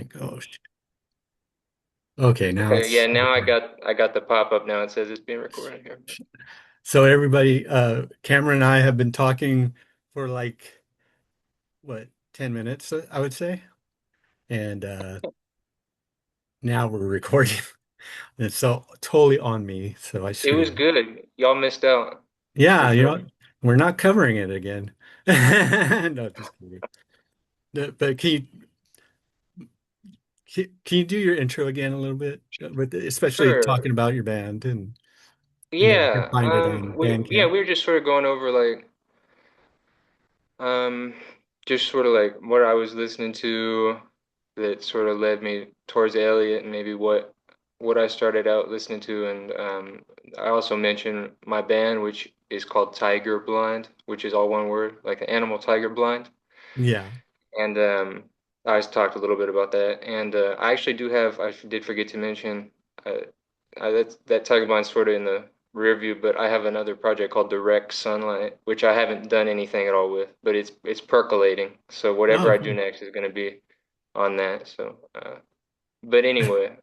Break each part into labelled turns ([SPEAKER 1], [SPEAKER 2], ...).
[SPEAKER 1] my gosh. Okay, now
[SPEAKER 2] Okay,
[SPEAKER 1] it's
[SPEAKER 2] yeah, now I got the pop-up now. It says it's being recorded here.
[SPEAKER 1] so everybody, Cameron and I have been talking for like what, 10 minutes, I would say. And now we're recording. And it's so totally on me. So I
[SPEAKER 2] It was
[SPEAKER 1] screwed.
[SPEAKER 2] good. Y'all missed out for
[SPEAKER 1] Yeah,
[SPEAKER 2] sure.
[SPEAKER 1] we're not covering it again. No, just kidding. But can you do your intro again a little bit, with especially talking
[SPEAKER 2] Sure.
[SPEAKER 1] about your band and that you can
[SPEAKER 2] Yeah.
[SPEAKER 1] find it on
[SPEAKER 2] We
[SPEAKER 1] Bandcamp?
[SPEAKER 2] were just sort of going over like um just sort of like what I was listening to that sort of led me towards Elliott and maybe what I started out listening to, and I also mentioned my band, which is called Tiger Blind, which is all one word, like the animal tiger blind.
[SPEAKER 1] Yeah.
[SPEAKER 2] And I just talked a little bit about that. And I actually do have, I did forget to mention, uh, that tiger blind's sort of in the rear view, but I have another project called Direct Sunlight, which I haven't done anything at all with, but it's percolating. So whatever
[SPEAKER 1] Oh,
[SPEAKER 2] I do
[SPEAKER 1] cool.
[SPEAKER 2] next is going to be on that. So, but anyway,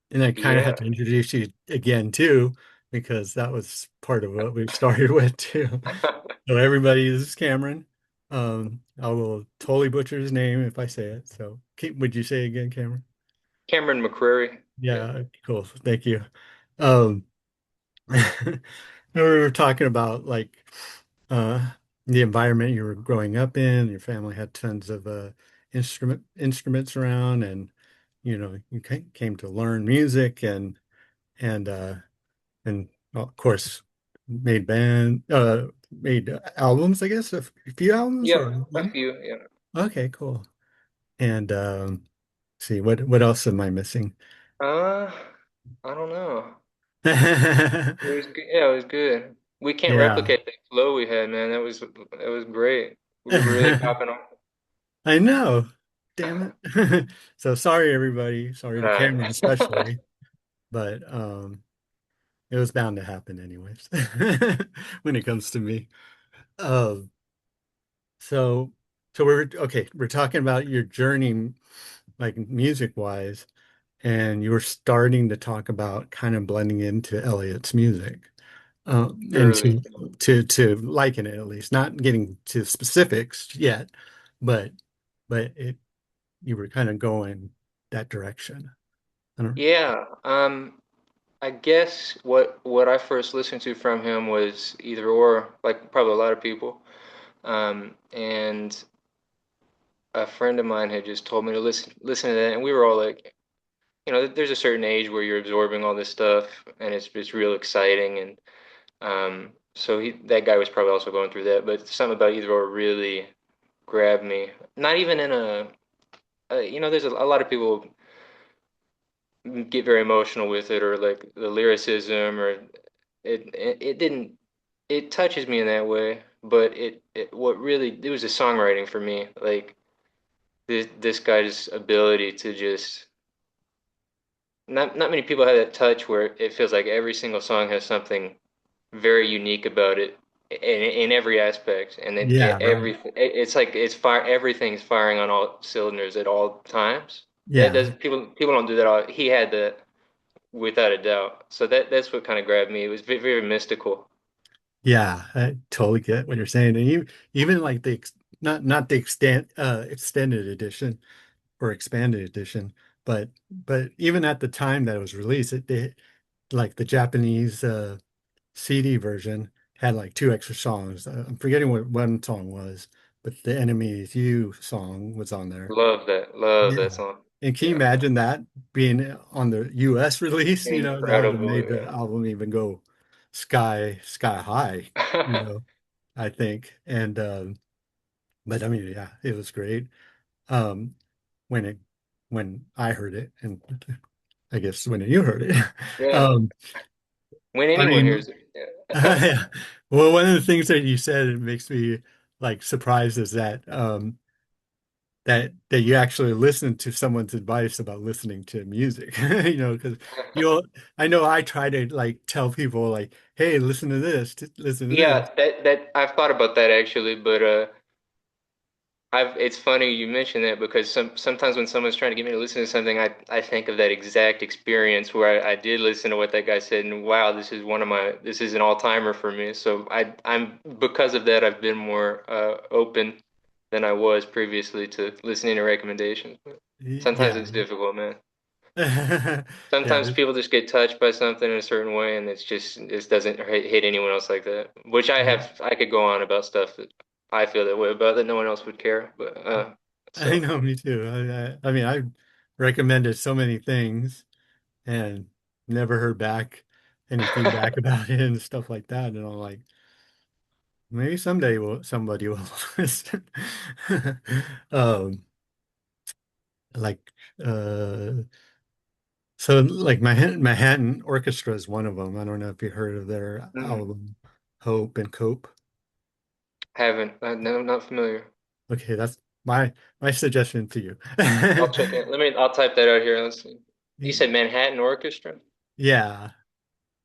[SPEAKER 1] And I kind of
[SPEAKER 2] yeah.
[SPEAKER 1] have to introduce you again too, because that was part of what we started with too. So everybody, this is Cameron. I will totally butcher his name if I say it. So would you say it again, Cameron?
[SPEAKER 2] Cameron McCrary. Yeah.
[SPEAKER 1] Yeah, cool. Thank you. Um, we were talking about like uh the environment you were growing up in. Your family had tons of instruments around, and you came to learn music and and well, of course made albums, I guess, a few albums or
[SPEAKER 2] Yep. A
[SPEAKER 1] one.
[SPEAKER 2] few. Yeah.
[SPEAKER 1] Okay, cool. And see what else am I missing?
[SPEAKER 2] Uh, I don't know. It was good. Yeah, it was good. We can't
[SPEAKER 1] Yeah.
[SPEAKER 2] replicate the flow we had, man. That was great. We were really popping off.
[SPEAKER 1] I know. Damn it. So sorry, everybody. Sorry to Cameron
[SPEAKER 2] Uh,
[SPEAKER 1] especially, but it was bound to happen anyways when it comes to me. Um, so so we're okay, we're talking about your journey like music wise, and you were starting to talk about kind of blending into Elliott's music. And
[SPEAKER 2] Surely.
[SPEAKER 1] to liken it at least, not getting to specifics yet, but it you were kind of going that direction. I don't.
[SPEAKER 2] Yeah. I guess what I first listened to from him was Either Or, like probably a lot of people. And a friend of mine had just told me to listen to that, and we were all like, there's a certain age where you're absorbing all this stuff, and it's real exciting, and so that guy was probably also going through that, but something about Either Or really grabbed me. Not even in there's a lot of people get very emotional with it, or like the lyricism, or it didn't it touches me in that way, but it was the songwriting for me, like this guy's ability to just not many people have that touch where it feels like every single song has something very unique about it in every aspect, and then
[SPEAKER 1] Yeah, right.
[SPEAKER 2] it's like everything's firing on all cylinders at all times. That
[SPEAKER 1] Yeah.
[SPEAKER 2] does People don't do that all. He had that without a doubt. So that's what kind of grabbed me. It was very mystical.
[SPEAKER 1] Yeah, I totally get what you're saying. And even like not the extended edition or expanded edition, but even at the time that it was released, like the Japanese CD version had like two extra songs. I'm forgetting what one song was, but the Enemy Is You song was on there.
[SPEAKER 2] Love
[SPEAKER 1] Yeah.
[SPEAKER 2] that song.
[SPEAKER 1] And can you
[SPEAKER 2] Yeah,
[SPEAKER 1] imagine that being on the US release? That would have
[SPEAKER 2] incredible.
[SPEAKER 1] made the album even go sky high, you know, I think. And but I mean, yeah, it was great. Um when it when I heard it, and I guess when you heard it.
[SPEAKER 2] Yeah,
[SPEAKER 1] Um
[SPEAKER 2] when
[SPEAKER 1] I
[SPEAKER 2] anyone
[SPEAKER 1] mean,
[SPEAKER 2] hears it. Yeah.
[SPEAKER 1] yeah. Well, one of the things that you said it makes me like surprised is that you actually listen to someone's advice about listening to music. Because you'll I know I try to like tell people like, hey, listen to this, listen to this.
[SPEAKER 2] Yeah, that I've thought about that actually, but it's funny you mention that because sometimes when someone's trying to get me to listen to something, I think of that exact experience where I did listen to what that guy said, and wow, this is an all-timer for me. So I'm because of that, I've been more open than I was previously to listening to recommendations. But sometimes
[SPEAKER 1] Yeah.
[SPEAKER 2] it's difficult, man.
[SPEAKER 1] Yeah.
[SPEAKER 2] Sometimes people just get touched by something in a certain way, and it just doesn't hit anyone else like that. Which I could go on about stuff that I feel that way about that no one else would care. But
[SPEAKER 1] I
[SPEAKER 2] so
[SPEAKER 1] know, me too. I mean, I recommended so many things and never heard back any feedback about it and stuff like that. And I'm like, maybe someday somebody will listen. Um, like, uh, so like Manhattan Orchestra is one of them. I don't know if you heard of their
[SPEAKER 2] mm,
[SPEAKER 1] album Hope and Cope.
[SPEAKER 2] haven't. No, not familiar.
[SPEAKER 1] Okay, that's my suggestion to you.
[SPEAKER 2] I'll check it. I'll type that out here. Let's see. You said Manhattan Orchestra?
[SPEAKER 1] Yeah,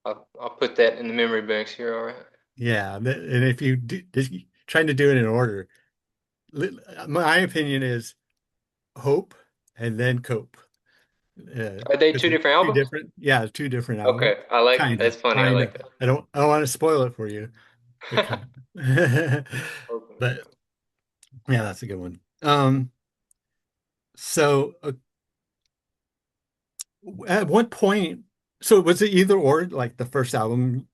[SPEAKER 2] I'll put that in the memory banks here. All right.
[SPEAKER 1] yeah. And if you do, just trying to do it in order, my opinion is Hope and then Cope.
[SPEAKER 2] Are they
[SPEAKER 1] Because
[SPEAKER 2] two
[SPEAKER 1] they're
[SPEAKER 2] different
[SPEAKER 1] two
[SPEAKER 2] albums?
[SPEAKER 1] different, yeah, two different albums.
[SPEAKER 2] Okay, I like
[SPEAKER 1] Kind of,
[SPEAKER 2] that's funny. I
[SPEAKER 1] kind
[SPEAKER 2] like
[SPEAKER 1] of.
[SPEAKER 2] that.
[SPEAKER 1] I don't want to spoil it for you, but kind of.
[SPEAKER 2] Okay.
[SPEAKER 1] But yeah, that's a good one. So at what point? So was it either or, like the first album?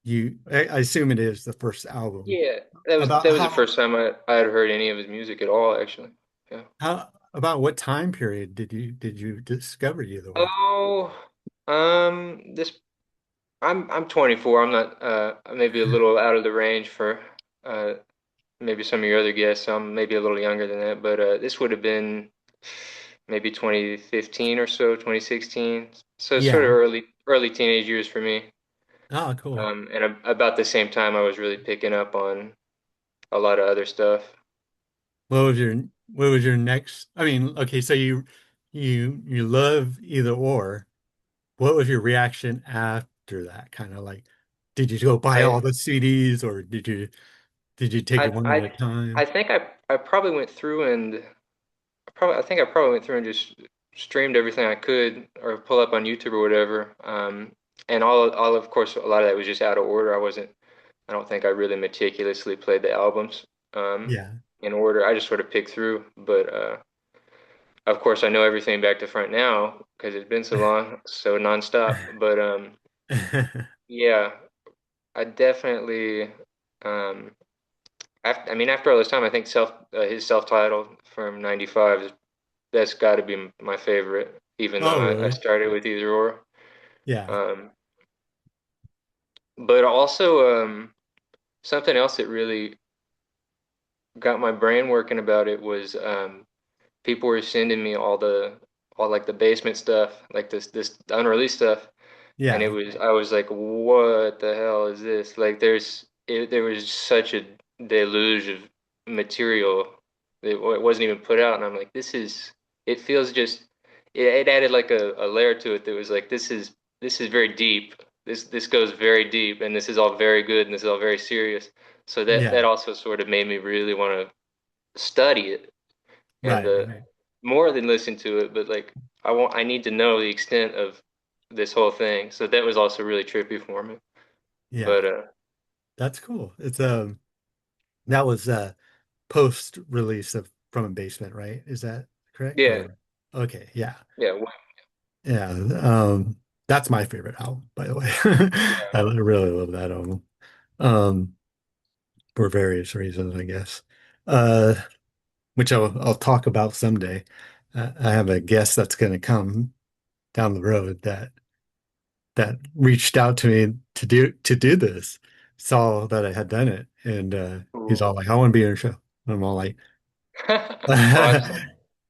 [SPEAKER 1] I assume it is the first album.
[SPEAKER 2] Yeah,
[SPEAKER 1] About
[SPEAKER 2] that was the first time I had heard any of his music at all, actually. Yeah.
[SPEAKER 1] about what time period did you discover either or?
[SPEAKER 2] Oh, this I'm 24. I'm not maybe a little out of the range for uh maybe some of your other guests. So I'm maybe a little younger than that, but this would have been maybe 2015 or so, 2016. So it's sort of
[SPEAKER 1] Yeah.
[SPEAKER 2] early teenage years for me.
[SPEAKER 1] Oh, cool.
[SPEAKER 2] And about the same time, I was really picking up on a lot of other stuff.
[SPEAKER 1] What was your next? I mean, okay, so you love either or. What was your reaction after that? Kind of like, did you go buy all
[SPEAKER 2] I
[SPEAKER 1] the CDs or did you take it
[SPEAKER 2] I
[SPEAKER 1] one at
[SPEAKER 2] I
[SPEAKER 1] a time?
[SPEAKER 2] I think I probably went through and I probably went through and just streamed everything I could or pull up on YouTube or whatever. And all of course a lot of that was just out of order. I don't think I really meticulously played the albums
[SPEAKER 1] Yeah.
[SPEAKER 2] in order. I just sort of picked through, but of course I know everything back to front now because it's been so long, so nonstop. But yeah, I definitely um I mean after all this time I think his self-titled from 95 that's got to be my favorite, even though
[SPEAKER 1] Oh,
[SPEAKER 2] I
[SPEAKER 1] really?
[SPEAKER 2] started with either or.
[SPEAKER 1] Yeah.
[SPEAKER 2] Um, but also, something else that really got my brain working about it was people were sending me all like the basement stuff, like this unreleased stuff, and
[SPEAKER 1] Yeah.
[SPEAKER 2] I was like, what the hell is this? Like, there was such a deluge of material that it wasn't even put out, and I'm like, it feels just, it added like a layer to it that was like, this is very deep. This goes very deep, and this is all very good, and this is all very serious. So
[SPEAKER 1] Yeah.
[SPEAKER 2] that also sort of made me really want to study it and
[SPEAKER 1] Right. Right.
[SPEAKER 2] more than listen to it, but like I need to know the extent of this whole thing. So that was also really trippy for me.
[SPEAKER 1] Yeah.
[SPEAKER 2] But
[SPEAKER 1] That's cool. That was post release of From a Basement, right? Is that correct?
[SPEAKER 2] yeah,
[SPEAKER 1] Or okay, yeah.
[SPEAKER 2] yeah,
[SPEAKER 1] Yeah. That's my favorite album, by the way.
[SPEAKER 2] yeah.
[SPEAKER 1] I really love that album. Um, for various reasons, I guess. Uh, which I'll talk about someday. I have a guest that's going to come down the road that reached out to me to do this, saw that I had done it, and he's all
[SPEAKER 2] Cool.
[SPEAKER 1] like, "I want to be on your show." And I'm all like,
[SPEAKER 2] Awesome.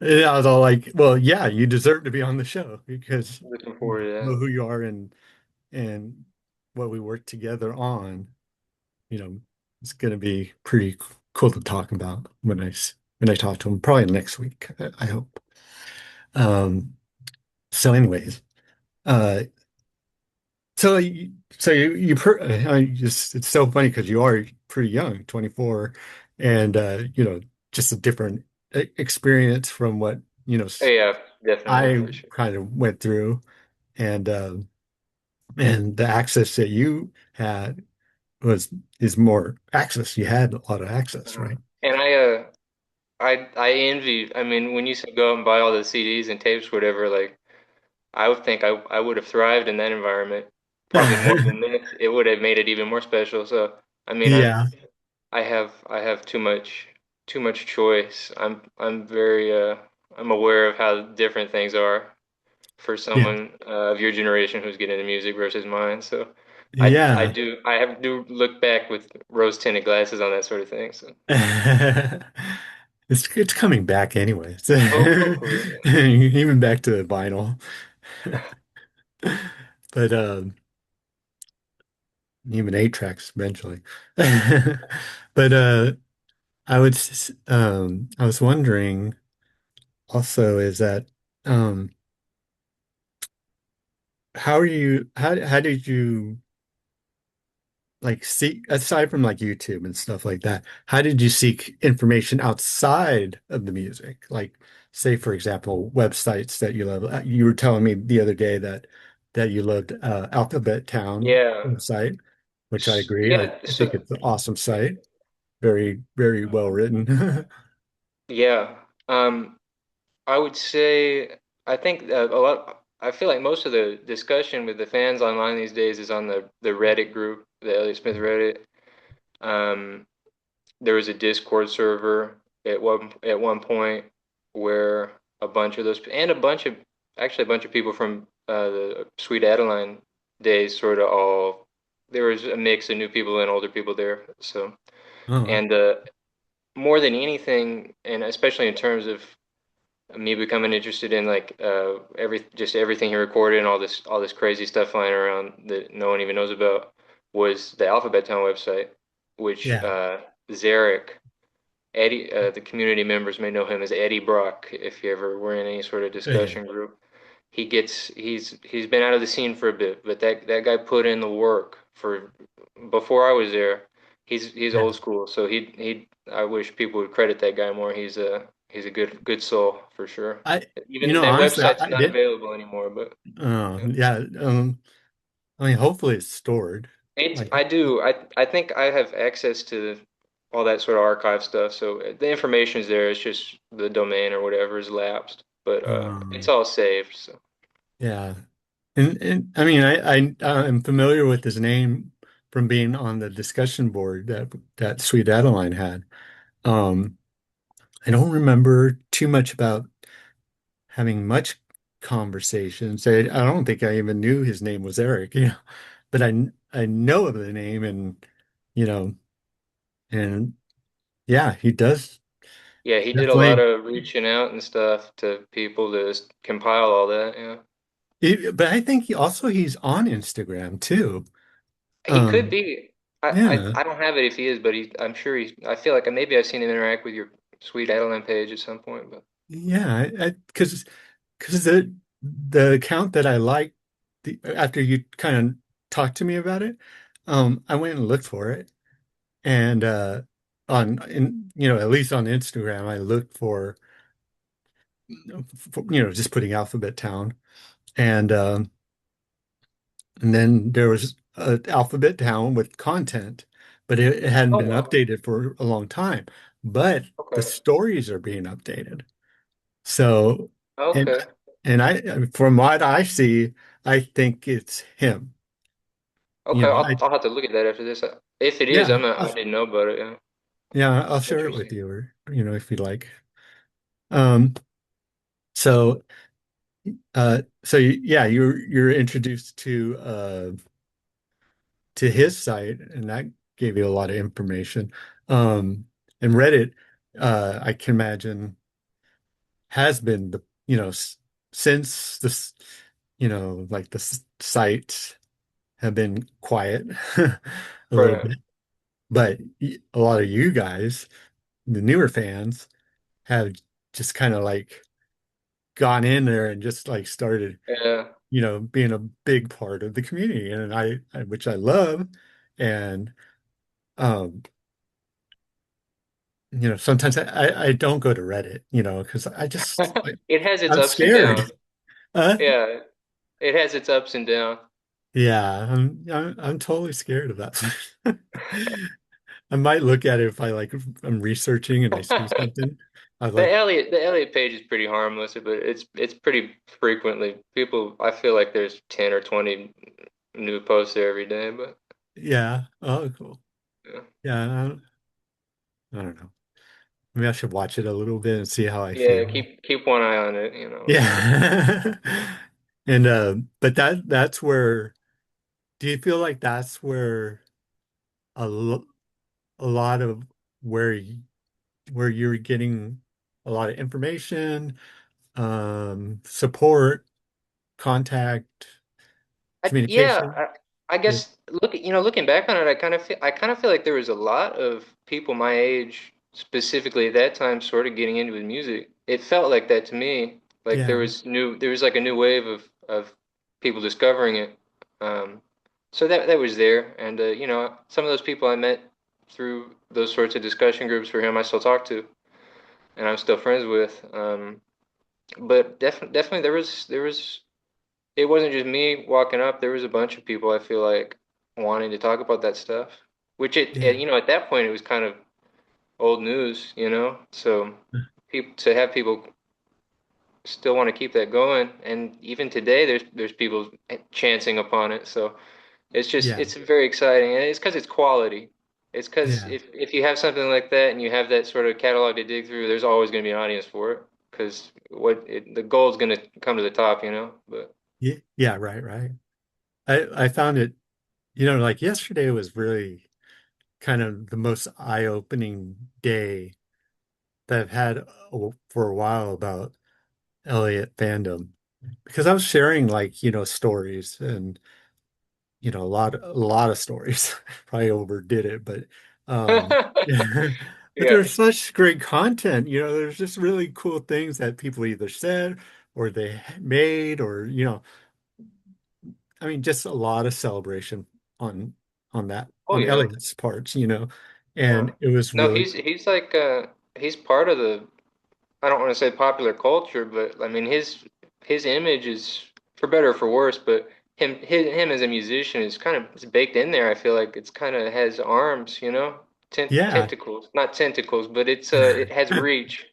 [SPEAKER 1] and I was all like, "Well, yeah, you deserve to be on the show because
[SPEAKER 2] Looking
[SPEAKER 1] you
[SPEAKER 2] forward to
[SPEAKER 1] know
[SPEAKER 2] that.
[SPEAKER 1] who you are and what we work together on. You know, it's going to be pretty cool to talk about when I talk to him, probably next week, I hope." So, anyways, uh, it's so funny because you are pretty young, 24, and just a different experience from what,
[SPEAKER 2] Oh, yeah, definitely
[SPEAKER 1] I
[SPEAKER 2] for sure.
[SPEAKER 1] kind of went through, and and the access that you had was is more access. You had a lot of access,
[SPEAKER 2] Uh-huh.
[SPEAKER 1] right?
[SPEAKER 2] And I envy. I mean, when you said go out and buy all the CDs and tapes, whatever, like I would think I would have thrived in that environment probably more than this. It would have made it even more special. So I mean,
[SPEAKER 1] Yeah.
[SPEAKER 2] I have too much choice. I'm very I'm aware of how different things are for
[SPEAKER 1] Yeah.
[SPEAKER 2] someone of your generation who's getting into music versus mine. So
[SPEAKER 1] Yeah.
[SPEAKER 2] I have do look back with rose-tinted glasses on that sort of thing. So
[SPEAKER 1] It's coming back anyway.
[SPEAKER 2] hopefully,
[SPEAKER 1] Even back to vinyl. But even eight tracks eventually. But I was wondering also is that um how did you like seek aside from like YouTube and stuff like that, how did you seek information outside of the music? Like say for example, websites that you love. You were telling me the other day that you loved Alphabet Town
[SPEAKER 2] yeah,
[SPEAKER 1] website, which I agree.
[SPEAKER 2] yeah.
[SPEAKER 1] I think
[SPEAKER 2] So
[SPEAKER 1] it's an awesome site. Very, very well written.
[SPEAKER 2] yeah, I would say I think a lot. I feel like most of the discussion with the fans online these days is on the Reddit group, the Elliott Smith Reddit. Um, there was a Discord server at one point where a bunch of those and a bunch of actually a bunch of people from the Sweet Adeline days sort of all there was a mix of new people and older people there. So
[SPEAKER 1] Oh,
[SPEAKER 2] and more than anything, and especially in terms of me becoming interested in like everything he recorded and all this crazy stuff flying around that no one even knows about was the Alphabet Town website, which
[SPEAKER 1] yeah.
[SPEAKER 2] Zarek Eddie, the community members may know him as Eddie Brock if you ever were in any sort of
[SPEAKER 1] Yeah.
[SPEAKER 2] discussion group. He's been out of the scene for a bit, but that guy put in the work for before I was there. He's
[SPEAKER 1] Yeah.
[SPEAKER 2] old school, so he I wish people would credit that guy more. He's a good soul for sure. Even that
[SPEAKER 1] Honestly,
[SPEAKER 2] website's
[SPEAKER 1] I
[SPEAKER 2] not
[SPEAKER 1] did.
[SPEAKER 2] available anymore, but yeah.
[SPEAKER 1] Yeah. I mean, hopefully it's stored.
[SPEAKER 2] It's
[SPEAKER 1] Like,
[SPEAKER 2] I do. I think I have access to all that sort of archive stuff. So the information is there. It's just the domain or whatever is lapsed, but it's
[SPEAKER 1] um,
[SPEAKER 2] all saved. So
[SPEAKER 1] yeah. And I mean, I'm familiar with his name from being on the discussion board that Sweet Adeline had. Um, I don't remember too much about having much conversations. I don't think I even knew his name was Eric, but I know of the name you know, and yeah, he does
[SPEAKER 2] yeah, he did a lot
[SPEAKER 1] definitely.
[SPEAKER 2] of reaching out and stuff to people to compile all that. Yeah,
[SPEAKER 1] But I think he's on Instagram too.
[SPEAKER 2] he could
[SPEAKER 1] Um,
[SPEAKER 2] be. I
[SPEAKER 1] yeah,
[SPEAKER 2] I don't have it if he is, but I'm sure he. I feel like maybe I've seen him interact with your Sweet Adeline page at some point. But
[SPEAKER 1] yeah, because the account that I liked after you kind of talked to me about it, I went and looked for it, and at least on Instagram, I looked for just putting Alphabet Town, and and then there was Alphabet Town with content, but it hadn't
[SPEAKER 2] oh
[SPEAKER 1] been
[SPEAKER 2] wow,
[SPEAKER 1] updated for a long time. But the
[SPEAKER 2] okay,
[SPEAKER 1] stories are being updated. So, and
[SPEAKER 2] okay,
[SPEAKER 1] from what I see, I think it's him.
[SPEAKER 2] okay. I'll have to look at that after this. If it is,
[SPEAKER 1] Yeah,
[SPEAKER 2] I didn't know about it. Yeah,
[SPEAKER 1] I'll share it with
[SPEAKER 2] interesting.
[SPEAKER 1] you, or if you like. Um, so, yeah, you're introduced to his site, and that gave you a lot of information. And Reddit, I can imagine has been since this, like sites have been quiet a little
[SPEAKER 2] Right.
[SPEAKER 1] bit, but a lot of you guys, the newer fans, have just kind of like gone in there and just like started,
[SPEAKER 2] Yeah.
[SPEAKER 1] being a big part of the community, and which I love, and um, sometimes I don't go to Reddit, because
[SPEAKER 2] It has its
[SPEAKER 1] I'm
[SPEAKER 2] ups and
[SPEAKER 1] scared.
[SPEAKER 2] downs.
[SPEAKER 1] Uh,
[SPEAKER 2] Yeah, it has its ups and downs.
[SPEAKER 1] yeah, I'm totally scared of that. I might look at it if I'm researching and I see something. I like,
[SPEAKER 2] The Elliott page is pretty harmless, but it's pretty frequently people. I feel like there's 10 or 20 new posts there every day, but
[SPEAKER 1] yeah, oh, cool.
[SPEAKER 2] yeah,
[SPEAKER 1] Yeah, I don't know. Maybe I should watch it a little bit and see how I
[SPEAKER 2] yeah.
[SPEAKER 1] feel.
[SPEAKER 2] Keep one eye on it, you know.
[SPEAKER 1] Yeah. And but that's where do you feel like that's where a, lo a lot of where where you're getting a lot of information, support, contact,
[SPEAKER 2] Yeah,
[SPEAKER 1] communication?
[SPEAKER 2] I
[SPEAKER 1] Yeah.
[SPEAKER 2] guess looking back on it, I kind of feel like there was a lot of people my age, specifically at that time, sort of getting into music. It felt like that to me. Like
[SPEAKER 1] Yeah.
[SPEAKER 2] there was like a new wave of people discovering it. Um, so that was there, and some of those people I met through those sorts of discussion groups for him, I still talk to, and I'm still friends with. But definitely there was it wasn't just me walking up. There was a bunch of people I feel like wanting to talk about that stuff. Which
[SPEAKER 1] Yeah.
[SPEAKER 2] at that point it was kind of old news, you know. So people to have people still want to keep that going, and even today there's people chancing upon it. So
[SPEAKER 1] Yeah.
[SPEAKER 2] it's very exciting, and it's because it's quality. It's because
[SPEAKER 1] Yeah.
[SPEAKER 2] if you have something like that and you have that sort of catalog to dig through, there's always going to be an audience for it. Because the goal is going to come to the top, you know. But
[SPEAKER 1] Yeah. Yeah. Right. Right. I found it, like yesterday was really kind of the most eye-opening day that I've had for a while about Elliott fandom because I was sharing stories and a lot of stories. Probably overdid it, but yeah. But
[SPEAKER 2] yeah.
[SPEAKER 1] there's such great content, there's just really cool things that people either said or they made or I mean just a lot of celebration on
[SPEAKER 2] Oh
[SPEAKER 1] on
[SPEAKER 2] yeah.
[SPEAKER 1] Elliott's parts,
[SPEAKER 2] Yeah.
[SPEAKER 1] and it was
[SPEAKER 2] No,
[SPEAKER 1] really
[SPEAKER 2] he's like he's part of the I don't want to say popular culture, but I mean his image is for better or for worse, but him as a musician is kind of it's baked in there. I feel like it's kind of has arms, you know,
[SPEAKER 1] yeah.
[SPEAKER 2] tentacles, not tentacles, but it has reach.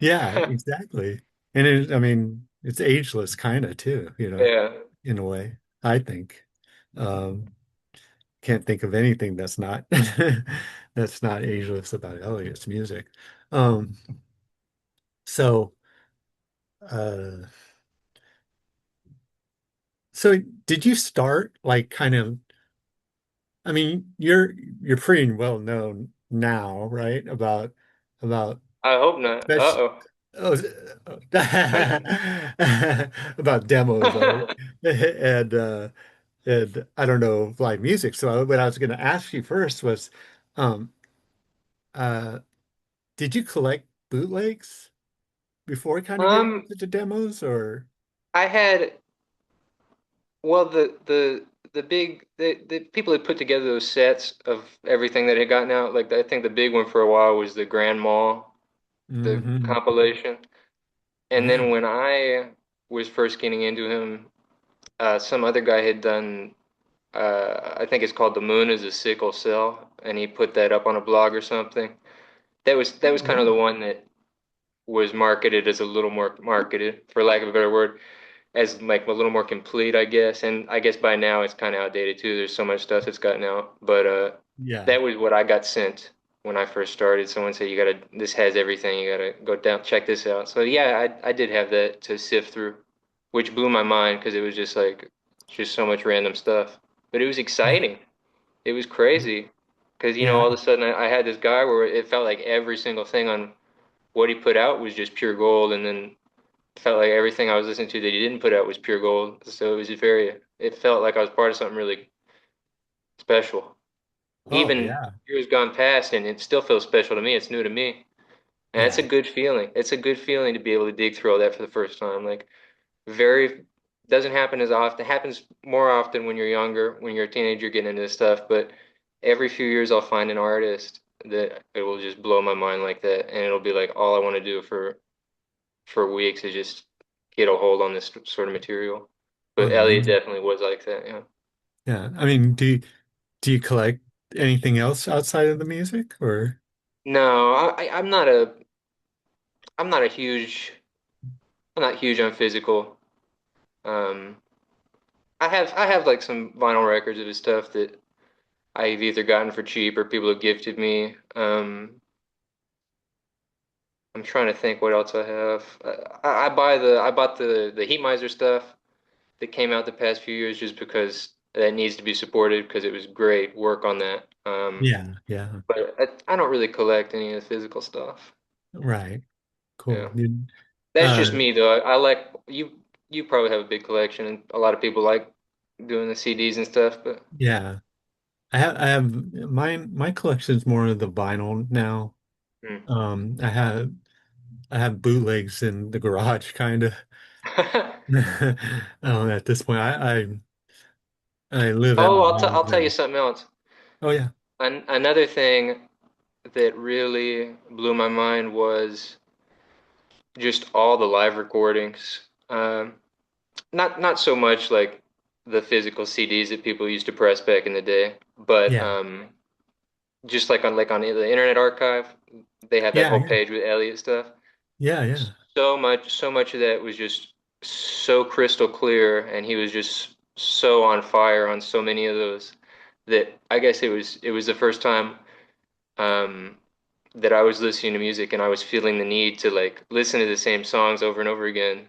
[SPEAKER 1] Yeah, exactly. And I mean, it's ageless kind of too,
[SPEAKER 2] Yeah.
[SPEAKER 1] in a way, I think. Um, can't think of anything that's not that's not ageless about Elliott's music. Um, so uh so did you start like kind of I mean, you're pretty well known now, right? About
[SPEAKER 2] I hope not.
[SPEAKER 1] especially
[SPEAKER 2] Uh-oh.
[SPEAKER 1] oh, about demos, right? And and I don't know live music. So what I was going to ask you first was, um, uh, did you collect bootlegs before kind of getting
[SPEAKER 2] Um,
[SPEAKER 1] into demos, or?
[SPEAKER 2] I had well, the people that put together those sets of everything that had gotten out, like I think the big one for a while was the Grand Mall, the
[SPEAKER 1] Hmm.
[SPEAKER 2] compilation. And
[SPEAKER 1] Yeah.
[SPEAKER 2] then when I was first getting into him, some other guy had done I think it's called The Moon is a Sickle Cell, and he put that up on a blog or something. That was kind of the
[SPEAKER 1] Oh,
[SPEAKER 2] one that was marketed as a little more marketed, for lack of a better word, as like a little more complete, I guess. And I guess by now it's kind of outdated too. There's so much stuff that's gotten out. But
[SPEAKER 1] yeah.
[SPEAKER 2] that was what I got sent when I first started. Someone said you gotta this has everything. You gotta go down check this out. So yeah, I did have that to sift through, which blew my mind because it was just like just so much random stuff. But it was
[SPEAKER 1] Yeah.
[SPEAKER 2] exciting. It was crazy because
[SPEAKER 1] Yeah.
[SPEAKER 2] all of a sudden I had this guy where it felt like every single thing on what he put out was just pure gold, and then felt like everything I was listening to that he didn't put out was pure gold. So it was it felt like I was part of something really special.
[SPEAKER 1] Oh,
[SPEAKER 2] Even
[SPEAKER 1] yeah.
[SPEAKER 2] years gone past, and it still feels special to me. It's new to me. And it's a
[SPEAKER 1] Yeah.
[SPEAKER 2] good feeling. It's a good feeling to be able to dig through all that for the first time. Like, very, doesn't happen as often. It happens more often when you're younger, when you're a teenager getting into this stuff. But every few years, I'll find an artist that it will just blow my mind like that, and it'll be like all I want to do for weeks is just get a hold on this sort of material.
[SPEAKER 1] Oh,
[SPEAKER 2] But Elliot
[SPEAKER 1] nice.
[SPEAKER 2] definitely was like that, yeah.
[SPEAKER 1] Yeah. I mean, do you collect anything else outside of the music or?
[SPEAKER 2] No, I'm not a huge I'm not huge on physical. Um, I have like some vinyl records of his stuff that I've either gotten for cheap or people have gifted me. I'm trying to think what else I have. I bought the Heat Miser stuff that came out the past few years just because that needs to be supported because it was great work on that.
[SPEAKER 1] Yeah, yeah.
[SPEAKER 2] But I don't really collect any of the physical stuff.
[SPEAKER 1] Right.
[SPEAKER 2] Yeah,
[SPEAKER 1] Cool. Dude.
[SPEAKER 2] that's
[SPEAKER 1] Uh
[SPEAKER 2] just me though. I like you. You probably have a big collection, and a lot of people like doing the CDs and stuff. But
[SPEAKER 1] yeah. I have my collection's more of the vinyl now.
[SPEAKER 2] hmm.
[SPEAKER 1] I have bootlegs in the garage kind of. At this point I live at
[SPEAKER 2] Oh,
[SPEAKER 1] my mom's
[SPEAKER 2] I'll tell you
[SPEAKER 1] now.
[SPEAKER 2] something else.
[SPEAKER 1] Oh yeah.
[SPEAKER 2] Another thing that really blew my mind was just all the live recordings. Not so much like the physical CDs that people used to press back in the day, but
[SPEAKER 1] Yeah.
[SPEAKER 2] just like on the Internet Archive, they have that
[SPEAKER 1] Yeah,
[SPEAKER 2] whole
[SPEAKER 1] yeah.
[SPEAKER 2] page with Elliott stuff.
[SPEAKER 1] Yeah, yeah.
[SPEAKER 2] So much of that was just so crystal clear, and he was just so on fire on so many of those that I guess it was the first time um, that I was listening to music and I was feeling the need to like listen to the same songs over and over again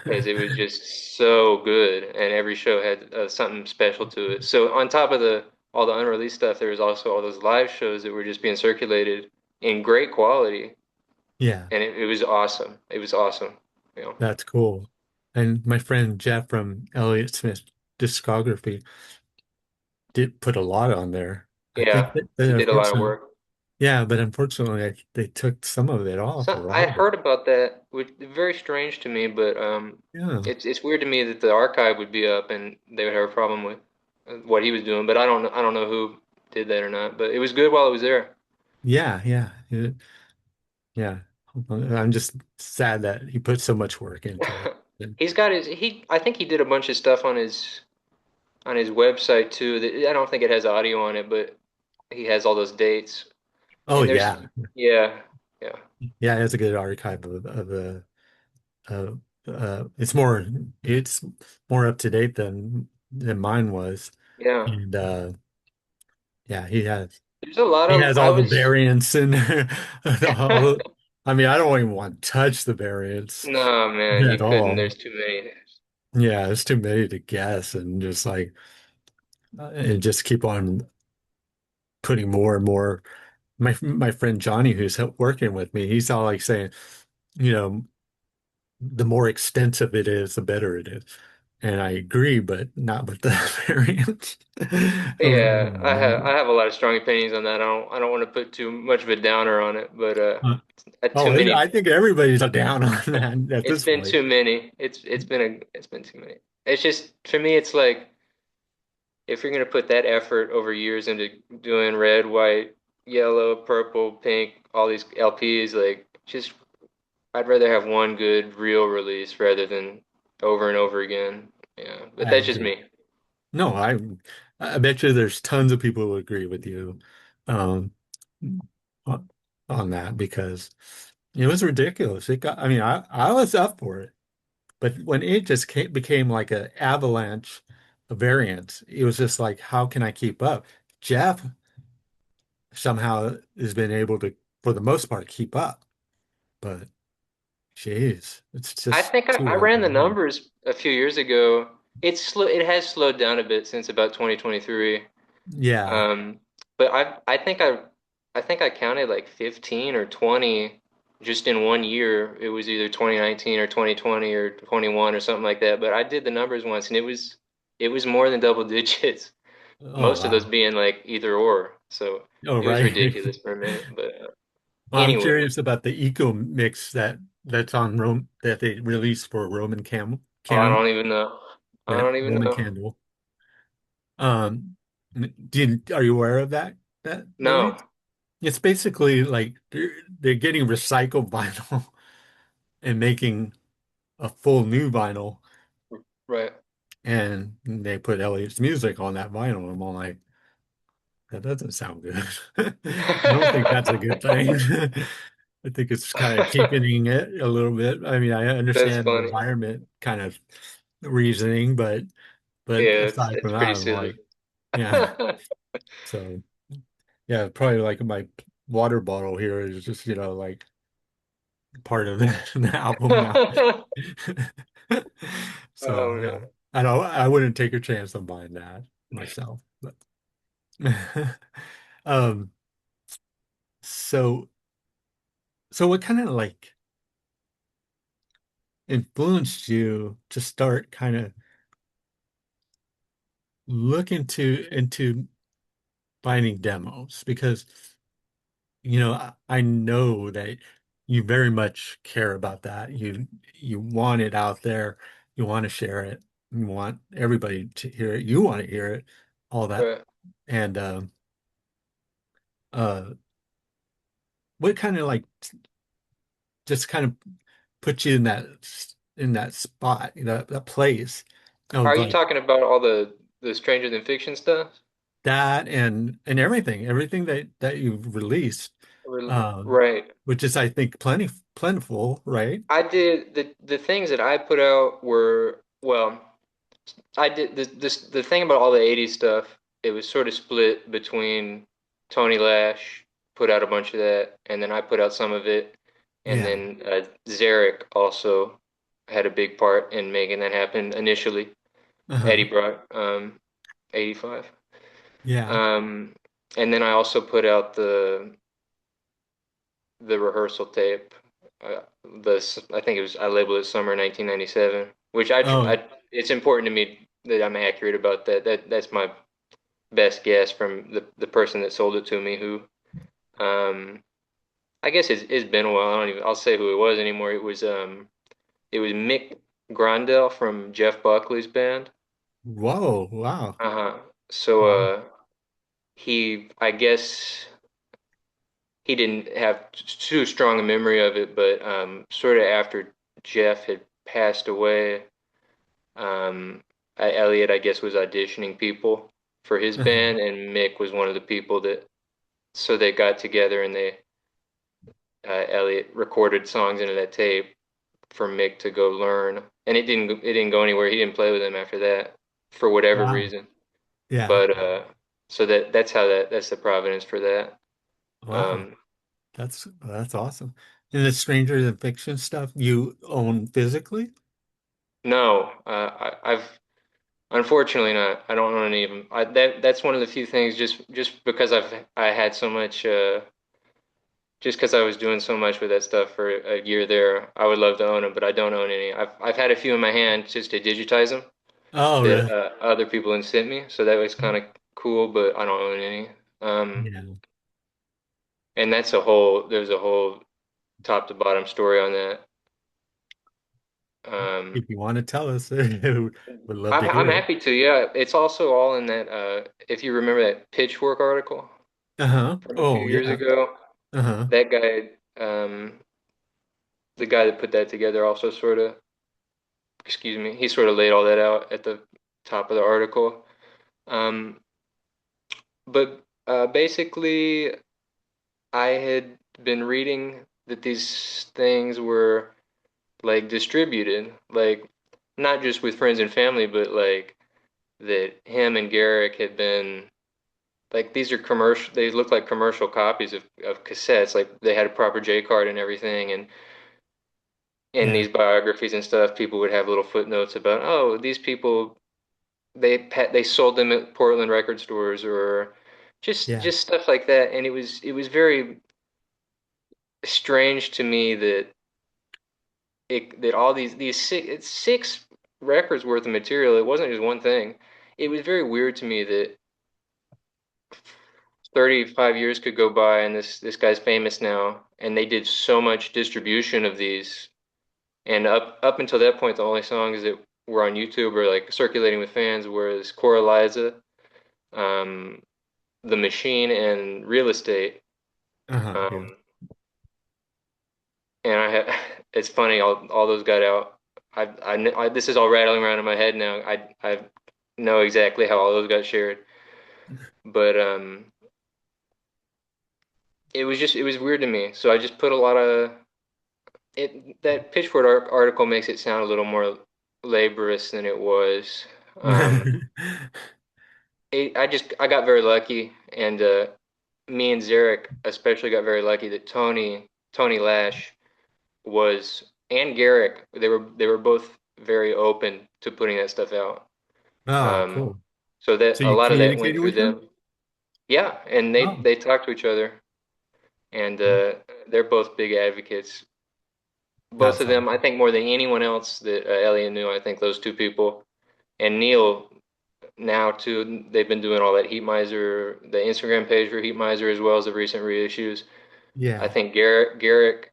[SPEAKER 2] because it was just so good, and every show had something special to it. So on top of the all the unreleased stuff, there was also all those live shows that were just being circulated in great quality,
[SPEAKER 1] Yeah,
[SPEAKER 2] and it was awesome. It was awesome. You know,
[SPEAKER 1] that's cool. And my friend Jeff from Elliott Smith Discography did put a lot on there. I think
[SPEAKER 2] yeah,
[SPEAKER 1] that
[SPEAKER 2] he did a lot of
[SPEAKER 1] unfortunately,
[SPEAKER 2] work.
[SPEAKER 1] yeah, but unfortunately they took some of it off, a
[SPEAKER 2] So
[SPEAKER 1] lot
[SPEAKER 2] I
[SPEAKER 1] of it.
[SPEAKER 2] heard about that, which is very strange to me, but
[SPEAKER 1] Yeah.
[SPEAKER 2] it's weird to me that the archive would be up and they would have a problem with what he was doing. But I don't know who did that or not. But it was good while it was there.
[SPEAKER 1] Yeah, yeah. Yeah. I'm just sad that he put so much work into it. And-
[SPEAKER 2] He's got his he I think he did a bunch of stuff on his website too that I don't think it has audio on it, but he has all those dates.
[SPEAKER 1] oh
[SPEAKER 2] And there's
[SPEAKER 1] yeah.
[SPEAKER 2] yeah, yeah,
[SPEAKER 1] Yeah, it has a good archive of the uh it's more up to date than mine was.
[SPEAKER 2] yeah.
[SPEAKER 1] And yeah,
[SPEAKER 2] There's a lot
[SPEAKER 1] he
[SPEAKER 2] of
[SPEAKER 1] has
[SPEAKER 2] I
[SPEAKER 1] all the
[SPEAKER 2] was
[SPEAKER 1] variants and all I mean, I don't even want to touch the variants
[SPEAKER 2] no man, you
[SPEAKER 1] at
[SPEAKER 2] couldn't.
[SPEAKER 1] all.
[SPEAKER 2] There's too many.
[SPEAKER 1] Yeah, it's too many to guess and just keep on putting more and more. My friend Johnny, who's working with me, he's all like saying, you know, the more extensive it is, the better it is. And I agree, but not with the variants.
[SPEAKER 2] Yeah, I have a lot of strong opinions on that. I don't want to put too much of a downer on it, but too
[SPEAKER 1] Oh,
[SPEAKER 2] many.
[SPEAKER 1] I think everybody's down on that at
[SPEAKER 2] It's
[SPEAKER 1] this
[SPEAKER 2] been
[SPEAKER 1] point.
[SPEAKER 2] too many. It's been too many. It's just for me, it's like if you're gonna put that effort over years into doing red, white, yellow, purple, pink, all these LPs, like just I'd rather have one good real release rather than over and over again. Yeah, but
[SPEAKER 1] I
[SPEAKER 2] that's just
[SPEAKER 1] agree.
[SPEAKER 2] me.
[SPEAKER 1] No, I bet you there's tons of people who agree with you um, on on that because it was ridiculous. I mean, I was up for it, but when it just became like an avalanche of variants, it was just like, how can I keep up? Jeff somehow has been able to, for the most part, keep up, but geez, it's just
[SPEAKER 2] I
[SPEAKER 1] too
[SPEAKER 2] ran the
[SPEAKER 1] overwhelming.
[SPEAKER 2] numbers a few years ago. It has slowed down a bit since about 2023.
[SPEAKER 1] Yeah.
[SPEAKER 2] Um, but I think I counted like 15 or 20 just in one year. It was either 2019 or 2020 or 21 or something like that. But I did the numbers once and it was more than double digits.
[SPEAKER 1] Oh
[SPEAKER 2] Most of those
[SPEAKER 1] wow.
[SPEAKER 2] being like either or. So
[SPEAKER 1] Oh
[SPEAKER 2] it was
[SPEAKER 1] right.
[SPEAKER 2] ridiculous for a minute. But
[SPEAKER 1] Well, I'm
[SPEAKER 2] anyway,
[SPEAKER 1] curious about the eco mix that's on Rome that they released for Roman
[SPEAKER 2] oh, I
[SPEAKER 1] Candle.
[SPEAKER 2] don't even know. I
[SPEAKER 1] Yeah,
[SPEAKER 2] don't even
[SPEAKER 1] Roman
[SPEAKER 2] know.
[SPEAKER 1] Candle. Um, are you aware of that
[SPEAKER 2] No.
[SPEAKER 1] release? it's basically like they're getting recycled vinyl and making a full new vinyl,
[SPEAKER 2] Right.
[SPEAKER 1] and they put Elliott's music on that vinyl. I'm all like, that doesn't sound good. I don't think that's a good thing. I think it's kind of cheapening it a little bit. I mean, I
[SPEAKER 2] That's
[SPEAKER 1] understand the
[SPEAKER 2] funny.
[SPEAKER 1] environment kind of reasoning, but
[SPEAKER 2] Yeah,
[SPEAKER 1] aside from
[SPEAKER 2] it's
[SPEAKER 1] that,
[SPEAKER 2] pretty
[SPEAKER 1] I'm
[SPEAKER 2] silly.
[SPEAKER 1] like, yeah. So yeah, probably like my water bottle here is just, like part of the album now. So
[SPEAKER 2] Oh
[SPEAKER 1] yeah,
[SPEAKER 2] man.
[SPEAKER 1] I wouldn't take a chance on buying that myself. But um, so so what kind of like influenced you to start kind of look into finding demos? Because I know that you very much care about that. You want it out there. You want to share it. You want everybody to hear it. You want to hear it. All that.
[SPEAKER 2] Right.
[SPEAKER 1] And uh, what kind of like just kind of put you in that spot, that place
[SPEAKER 2] Are
[SPEAKER 1] of
[SPEAKER 2] you
[SPEAKER 1] like
[SPEAKER 2] talking about all the Stranger Than Fiction stuff?
[SPEAKER 1] that and everything that you've released, um,
[SPEAKER 2] Right.
[SPEAKER 1] which is I think plentiful, right?
[SPEAKER 2] I did the things that I put out were well, I did the thing about all the 80s stuff, it was sort of split between Tony Lash put out a bunch of that, and then I put out some of it, and
[SPEAKER 1] Yeah.
[SPEAKER 2] then Zarek also had a big part in making that happen initially. Eddie
[SPEAKER 1] Uh-huh.
[SPEAKER 2] brought 85.
[SPEAKER 1] Yeah.
[SPEAKER 2] Um, and then I also put out the rehearsal tape. Uh, I think it was I labeled it Summer 1997, which
[SPEAKER 1] Oh,
[SPEAKER 2] it's important to me that I'm accurate about that. That's my best guess from the person that sold it to me, who um I guess it's been a while. I'll say who it was anymore. It was Mick Grondell from Jeff Buckley's band.
[SPEAKER 1] whoa, wow.
[SPEAKER 2] Uh-huh. So
[SPEAKER 1] Wow.
[SPEAKER 2] he I guess he didn't have too strong a memory of it, but sort of after Jeff had passed away, um, Elliott, I guess, was auditioning people for his
[SPEAKER 1] Uh-huh.
[SPEAKER 2] band, and Mick was one of the people that. So they got together and Elliott recorded songs into that tape for Mick to go learn, and it didn't go anywhere. He didn't play with him after that for whatever
[SPEAKER 1] Wow.
[SPEAKER 2] reason.
[SPEAKER 1] Yeah.
[SPEAKER 2] But so that's the provenance for that.
[SPEAKER 1] Wow.
[SPEAKER 2] Um,
[SPEAKER 1] That's awesome. And the Stranger Than Fiction stuff you own physically?
[SPEAKER 2] no, I've unfortunately not. I don't own any of them. That's one of the few things. Just because I had so much. Just because I was doing so much with that stuff for a year there, I would love to own them, but I don't own any. I've had a few in my hand just to digitize them
[SPEAKER 1] Oh,
[SPEAKER 2] that
[SPEAKER 1] really?
[SPEAKER 2] other people had sent me, so that was kind of cool. But I don't own any.
[SPEAKER 1] Yeah.
[SPEAKER 2] And there's a whole top to bottom story on that. Um,
[SPEAKER 1] If you want to tell us, would love to
[SPEAKER 2] I'm
[SPEAKER 1] hear it.
[SPEAKER 2] happy to. Yeah, it's also all in that. If you remember that Pitchfork article
[SPEAKER 1] Uh-huh.
[SPEAKER 2] from a few
[SPEAKER 1] Oh,
[SPEAKER 2] years
[SPEAKER 1] yeah.
[SPEAKER 2] ago,
[SPEAKER 1] Uh-huh.
[SPEAKER 2] that guy, the guy that put that together, also sort of, excuse me, he sort of laid all that out at the top of the article. Um, but basically, I had been reading that these things were like distributed, like not just with friends and family, but like that him and Garrick had been like these are commercial. They look like commercial copies of cassettes. Like they had a proper J card and everything. And in
[SPEAKER 1] Yeah.
[SPEAKER 2] these biographies and stuff, people would have little footnotes about, oh, these people they sold them at Portland record stores or
[SPEAKER 1] Yeah.
[SPEAKER 2] just stuff like that. And it was very strange to me that all these six records worth of material. It wasn't just one thing. It was very weird to me that 35 years could go by and this guy's famous now, and they did so much distribution of these. And up until that point, the only songs that were on YouTube or like circulating with fans was Cora Liza, um, The Machine, and Real Estate.
[SPEAKER 1] Uh-huh. Yeah.
[SPEAKER 2] Um, and I had, it's funny, all those got out. This is all rattling around in my head now. I know exactly how all those got shared, but it was weird to me. So I just put a lot of it. That Pitchfork article makes it sound a little more laborious than it was. Um, I got very lucky, and me and Zarek especially got very lucky that Tony Lash was and Garrick they were both very open to putting that stuff out.
[SPEAKER 1] Oh,
[SPEAKER 2] Um,
[SPEAKER 1] cool.
[SPEAKER 2] so that
[SPEAKER 1] So
[SPEAKER 2] a
[SPEAKER 1] you
[SPEAKER 2] lot of that went
[SPEAKER 1] communicated
[SPEAKER 2] through
[SPEAKER 1] with him?
[SPEAKER 2] them. Yeah, and
[SPEAKER 1] Oh.
[SPEAKER 2] they talk to each other, and they're both big advocates. Both
[SPEAKER 1] That's
[SPEAKER 2] of them, I
[SPEAKER 1] awesome.
[SPEAKER 2] think, more than anyone else that Elliot knew. I think those two people and Neil now too. They've been doing all that Heat Miser, the Instagram page for Heat Miser, as well as the recent reissues. I
[SPEAKER 1] Yeah.
[SPEAKER 2] think Garrick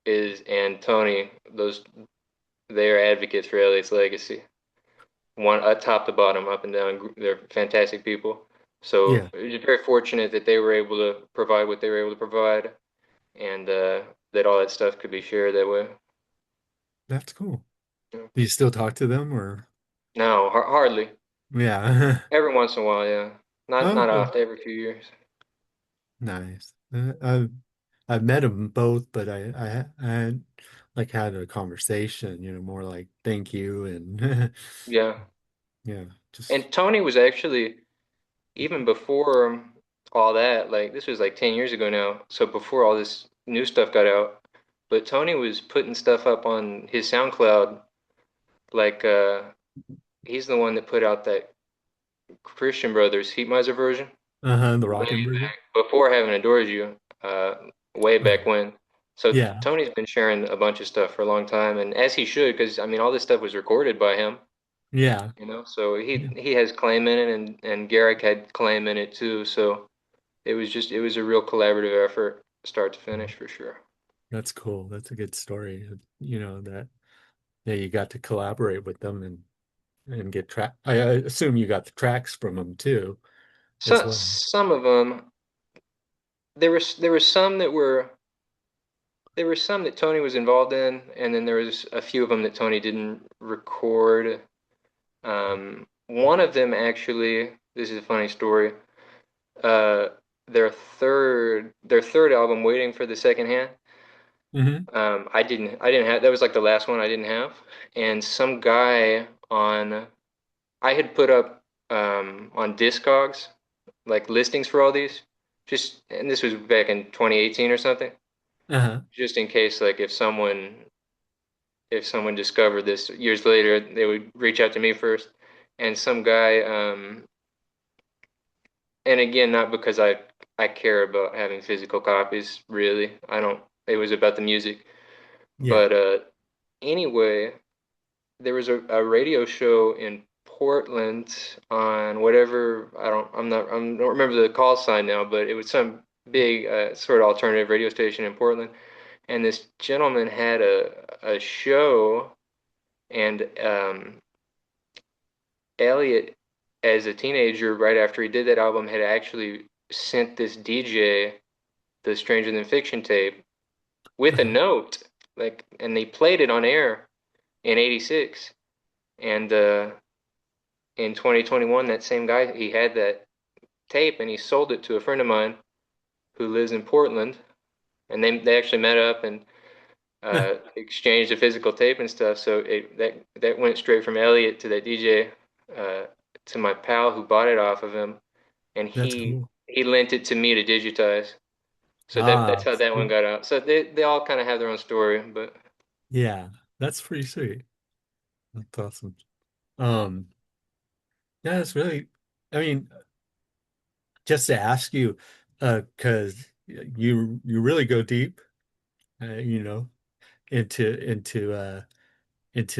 [SPEAKER 2] is and Tony, those they are advocates for Elliott's legacy. One top to bottom, up and down. They're fantastic people. So
[SPEAKER 1] Yeah.
[SPEAKER 2] it was very fortunate that they were able to provide what they were able to provide, and that all that stuff could be shared that way.
[SPEAKER 1] That's cool.
[SPEAKER 2] You know.
[SPEAKER 1] Do you still talk to them or?
[SPEAKER 2] No, hardly.
[SPEAKER 1] Yeah.
[SPEAKER 2] Every once in a while, yeah.
[SPEAKER 1] Oh,
[SPEAKER 2] Not
[SPEAKER 1] okay.
[SPEAKER 2] often, every few years.
[SPEAKER 1] Nice. I've met them both, but I had like had a conversation, more like thank you and
[SPEAKER 2] Yeah.
[SPEAKER 1] yeah, just
[SPEAKER 2] And Tony was actually even before all that, like this was like 10 years ago now. So before all this new stuff got out, but Tony was putting stuff up on his SoundCloud, like he's the one that put out that Christian Brothers Heat Miser version
[SPEAKER 1] the
[SPEAKER 2] way
[SPEAKER 1] rockin' version.
[SPEAKER 2] back before Heaven Adores You, uh, way back
[SPEAKER 1] Oh,
[SPEAKER 2] when. So
[SPEAKER 1] yeah.
[SPEAKER 2] Tony's been sharing a bunch of stuff for a long time, and as he should, because I mean all this stuff was recorded by him,
[SPEAKER 1] Yeah.
[SPEAKER 2] you know. So
[SPEAKER 1] Yeah.
[SPEAKER 2] he has claim in it, and Garrick had claim in it too. So it was a real collaborative effort, start to finish for sure.
[SPEAKER 1] That's cool. That's a good story. That you got to collaborate with them and get track. I assume you got the tracks from them too, as
[SPEAKER 2] So
[SPEAKER 1] well.
[SPEAKER 2] some of them there were some that were there were some that Tony was involved in, and then there was a few of them that Tony didn't record. One of them actually, this is a funny story. Uh, their third album, Waiting for the Second Hand.
[SPEAKER 1] Hmm.
[SPEAKER 2] I didn't have that was like the last one I didn't have, and some guy on I had put up on Discogs like listings for all these, just and this was back in 2018 or something,
[SPEAKER 1] Uh-huh.
[SPEAKER 2] just in case like if someone discovered this years later, they would reach out to me first. And some guy, and again, not because I care about having physical copies, really. I don't. It was about the music.
[SPEAKER 1] Yeah.
[SPEAKER 2] But anyway, there was a radio show in Portland on whatever I don't remember the call sign now, but it was some big sort of alternative radio station in Portland. And this gentleman had a show, and Elliot, as a teenager, right after he did that album, had actually sent this DJ the Stranger Than Fiction tape with a
[SPEAKER 1] Uh-huh.
[SPEAKER 2] note, like, and they played it on air in '86. And in 2021, that same guy, he had that tape and he sold it to a friend of mine who lives in Portland. And they actually met up and exchanged a physical tape and stuff. So that went straight from Elliot to that DJ uh, to my pal who bought it off of him, and
[SPEAKER 1] That's cool.
[SPEAKER 2] he lent it to me to digitize. So that's
[SPEAKER 1] Ah,
[SPEAKER 2] how that one got out. So they all kind of have their own story, but
[SPEAKER 1] yeah, that's pretty sweet. That's awesome. Um, yeah, it's really, I mean, just to ask you, because you really go deep, uh, you know, into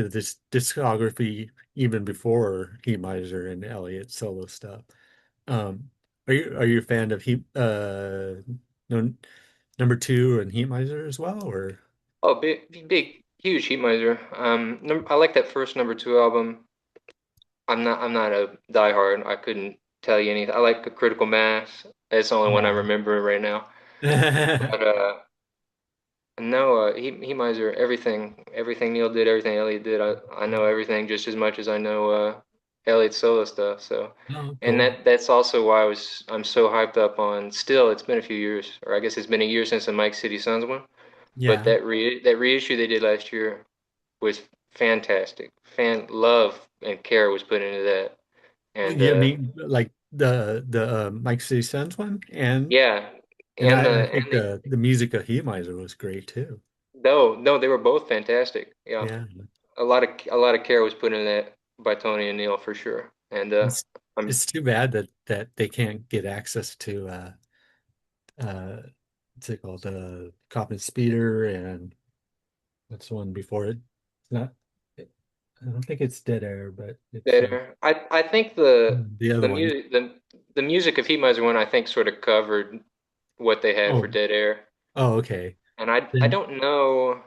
[SPEAKER 1] this discography even before Heat Miser and Elliott solo stuff. Um, are you a fan of Heat no, number two and Heat Miser as well, or?
[SPEAKER 2] oh, big, huge Heat Miser. I like that first number two album. I'm not a diehard. I couldn't tell you anything. I like a Critical Mass. It's the only one I
[SPEAKER 1] Yeah,
[SPEAKER 2] remember right now. But no, he miser everything Neil did, everything Elliott did. I know everything just as much as I know Elliott's solo stuff. So,
[SPEAKER 1] Oh,
[SPEAKER 2] and
[SPEAKER 1] cool.
[SPEAKER 2] that's also why I'm so hyped up on. Still, it's been a few years, or I guess it's been a year since the Mike City Suns one. But
[SPEAKER 1] Yeah.
[SPEAKER 2] that reissue they did last year was fantastic. Fan love and care was put into that,
[SPEAKER 1] Oh,
[SPEAKER 2] and
[SPEAKER 1] you mean like the Mike City Suns one,
[SPEAKER 2] yeah,
[SPEAKER 1] and
[SPEAKER 2] and
[SPEAKER 1] I
[SPEAKER 2] the
[SPEAKER 1] think
[SPEAKER 2] and the
[SPEAKER 1] the music of Heat Miser was great too.
[SPEAKER 2] no, they were both fantastic. Yeah.
[SPEAKER 1] Yeah.
[SPEAKER 2] A lot of care was put in that by Tony and Neil for sure. And
[SPEAKER 1] It's
[SPEAKER 2] I'm
[SPEAKER 1] it's too bad that they can't get access to what's it called? Cop and Speeder, and what's the one before it? It's not I don't think it's Dead Air, but it's
[SPEAKER 2] better. I think
[SPEAKER 1] the other one.
[SPEAKER 2] the music of Heat Miser one I think sort of covered what they had for
[SPEAKER 1] Oh,
[SPEAKER 2] Dead Air.
[SPEAKER 1] oh, okay.
[SPEAKER 2] And I
[SPEAKER 1] Then
[SPEAKER 2] don't know.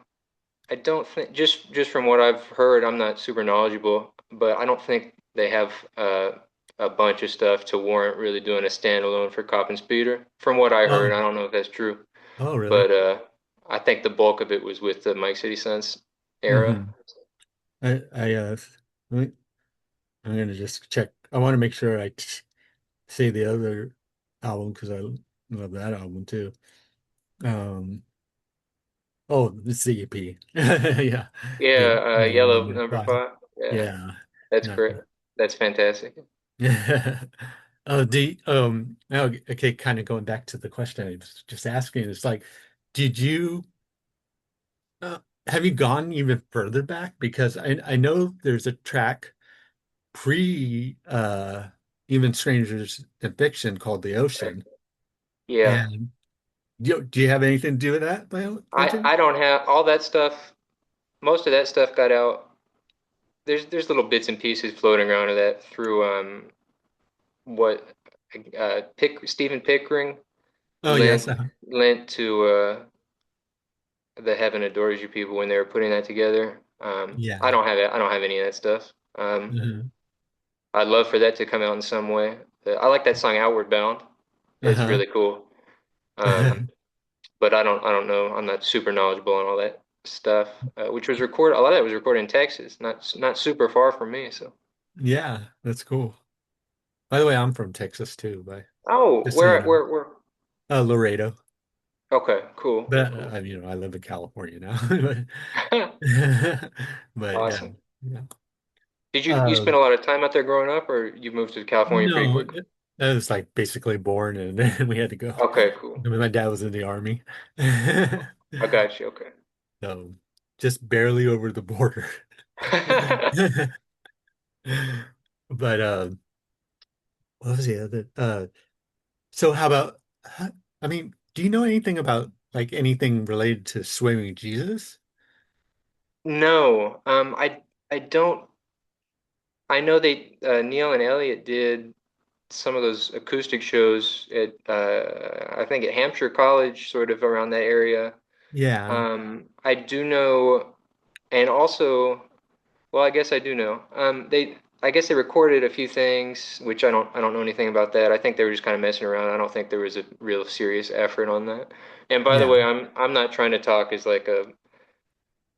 [SPEAKER 2] I don't think just from what I've heard, I'm not super knowledgeable, but I don't think they have a bunch of stuff to warrant really doing a standalone for Cop and Speeder. From what I heard,
[SPEAKER 1] oh,
[SPEAKER 2] I don't know if that's true,
[SPEAKER 1] oh, really?
[SPEAKER 2] but I think the bulk of it was with the Mike City Suns era.
[SPEAKER 1] Hmm. I let I'm gonna just check. I want to make sure say the other album because I love that album too. Um, oh, it's the EP. Yeah, the
[SPEAKER 2] Yeah,
[SPEAKER 1] Yellow
[SPEAKER 2] Yellow
[SPEAKER 1] Number
[SPEAKER 2] number
[SPEAKER 1] Five.
[SPEAKER 2] five. Yeah,
[SPEAKER 1] Yeah,
[SPEAKER 2] that's
[SPEAKER 1] not
[SPEAKER 2] great.
[SPEAKER 1] the.
[SPEAKER 2] That's fantastic.
[SPEAKER 1] Oh, now, okay, kind of going back to the question I was just asking, it's like, did you uh, have you gone even further back? Because I know there's a track pre Even Strangers Than Fiction called The
[SPEAKER 2] Right.
[SPEAKER 1] Ocean.
[SPEAKER 2] Yeah,
[SPEAKER 1] And do you have anything to do with that by chance?
[SPEAKER 2] I don't have all that stuff. Most of that stuff got out. There's little bits and pieces floating around of that through what Stephen Pickering
[SPEAKER 1] Oh, yes.
[SPEAKER 2] lent to the Heaven Adores You people when they were putting that together. I
[SPEAKER 1] Yeah.
[SPEAKER 2] don't have it. I don't have any of that stuff.
[SPEAKER 1] Uh-huh.
[SPEAKER 2] I'd love for that to come out in some way. I like that song Outward Bound. It's
[SPEAKER 1] Uh-huh.
[SPEAKER 2] really cool. Um, but I don't know. I'm not super knowledgeable on all that stuff, which was recorded. A lot of that was recorded in Texas, not super far from me. So,
[SPEAKER 1] Yeah, that's cool. By the way, I'm from Texas too, but
[SPEAKER 2] oh,
[SPEAKER 1] just so you know.
[SPEAKER 2] where?
[SPEAKER 1] Laredo.
[SPEAKER 2] Okay, cool,
[SPEAKER 1] But
[SPEAKER 2] cool.
[SPEAKER 1] I live in California now. But yeah.
[SPEAKER 2] Awesome.
[SPEAKER 1] Yeah.
[SPEAKER 2] Did you
[SPEAKER 1] Uh,
[SPEAKER 2] spend a lot of time out there growing up, or you moved to California pretty
[SPEAKER 1] no,
[SPEAKER 2] quickly?
[SPEAKER 1] I was like basically born and then we had to go.
[SPEAKER 2] Okay, cool.
[SPEAKER 1] My dad was in the army.
[SPEAKER 2] I got you. Okay.
[SPEAKER 1] So just barely over the border. But what was the other so how about I mean, do you know anything about like anything related to swimming Jesus?
[SPEAKER 2] No, I don't. I know they Neil and Elliot did some of those acoustic shows at I think at Hampshire College, sort of around that area.
[SPEAKER 1] Yeah.
[SPEAKER 2] I do know, and also, well, I guess I do know. I guess they recorded a few things, which I don't know anything about that. I think they were just kind of messing around. I don't think there was a real serious effort on that. And by the
[SPEAKER 1] Yeah.
[SPEAKER 2] way, I'm not trying to talk as like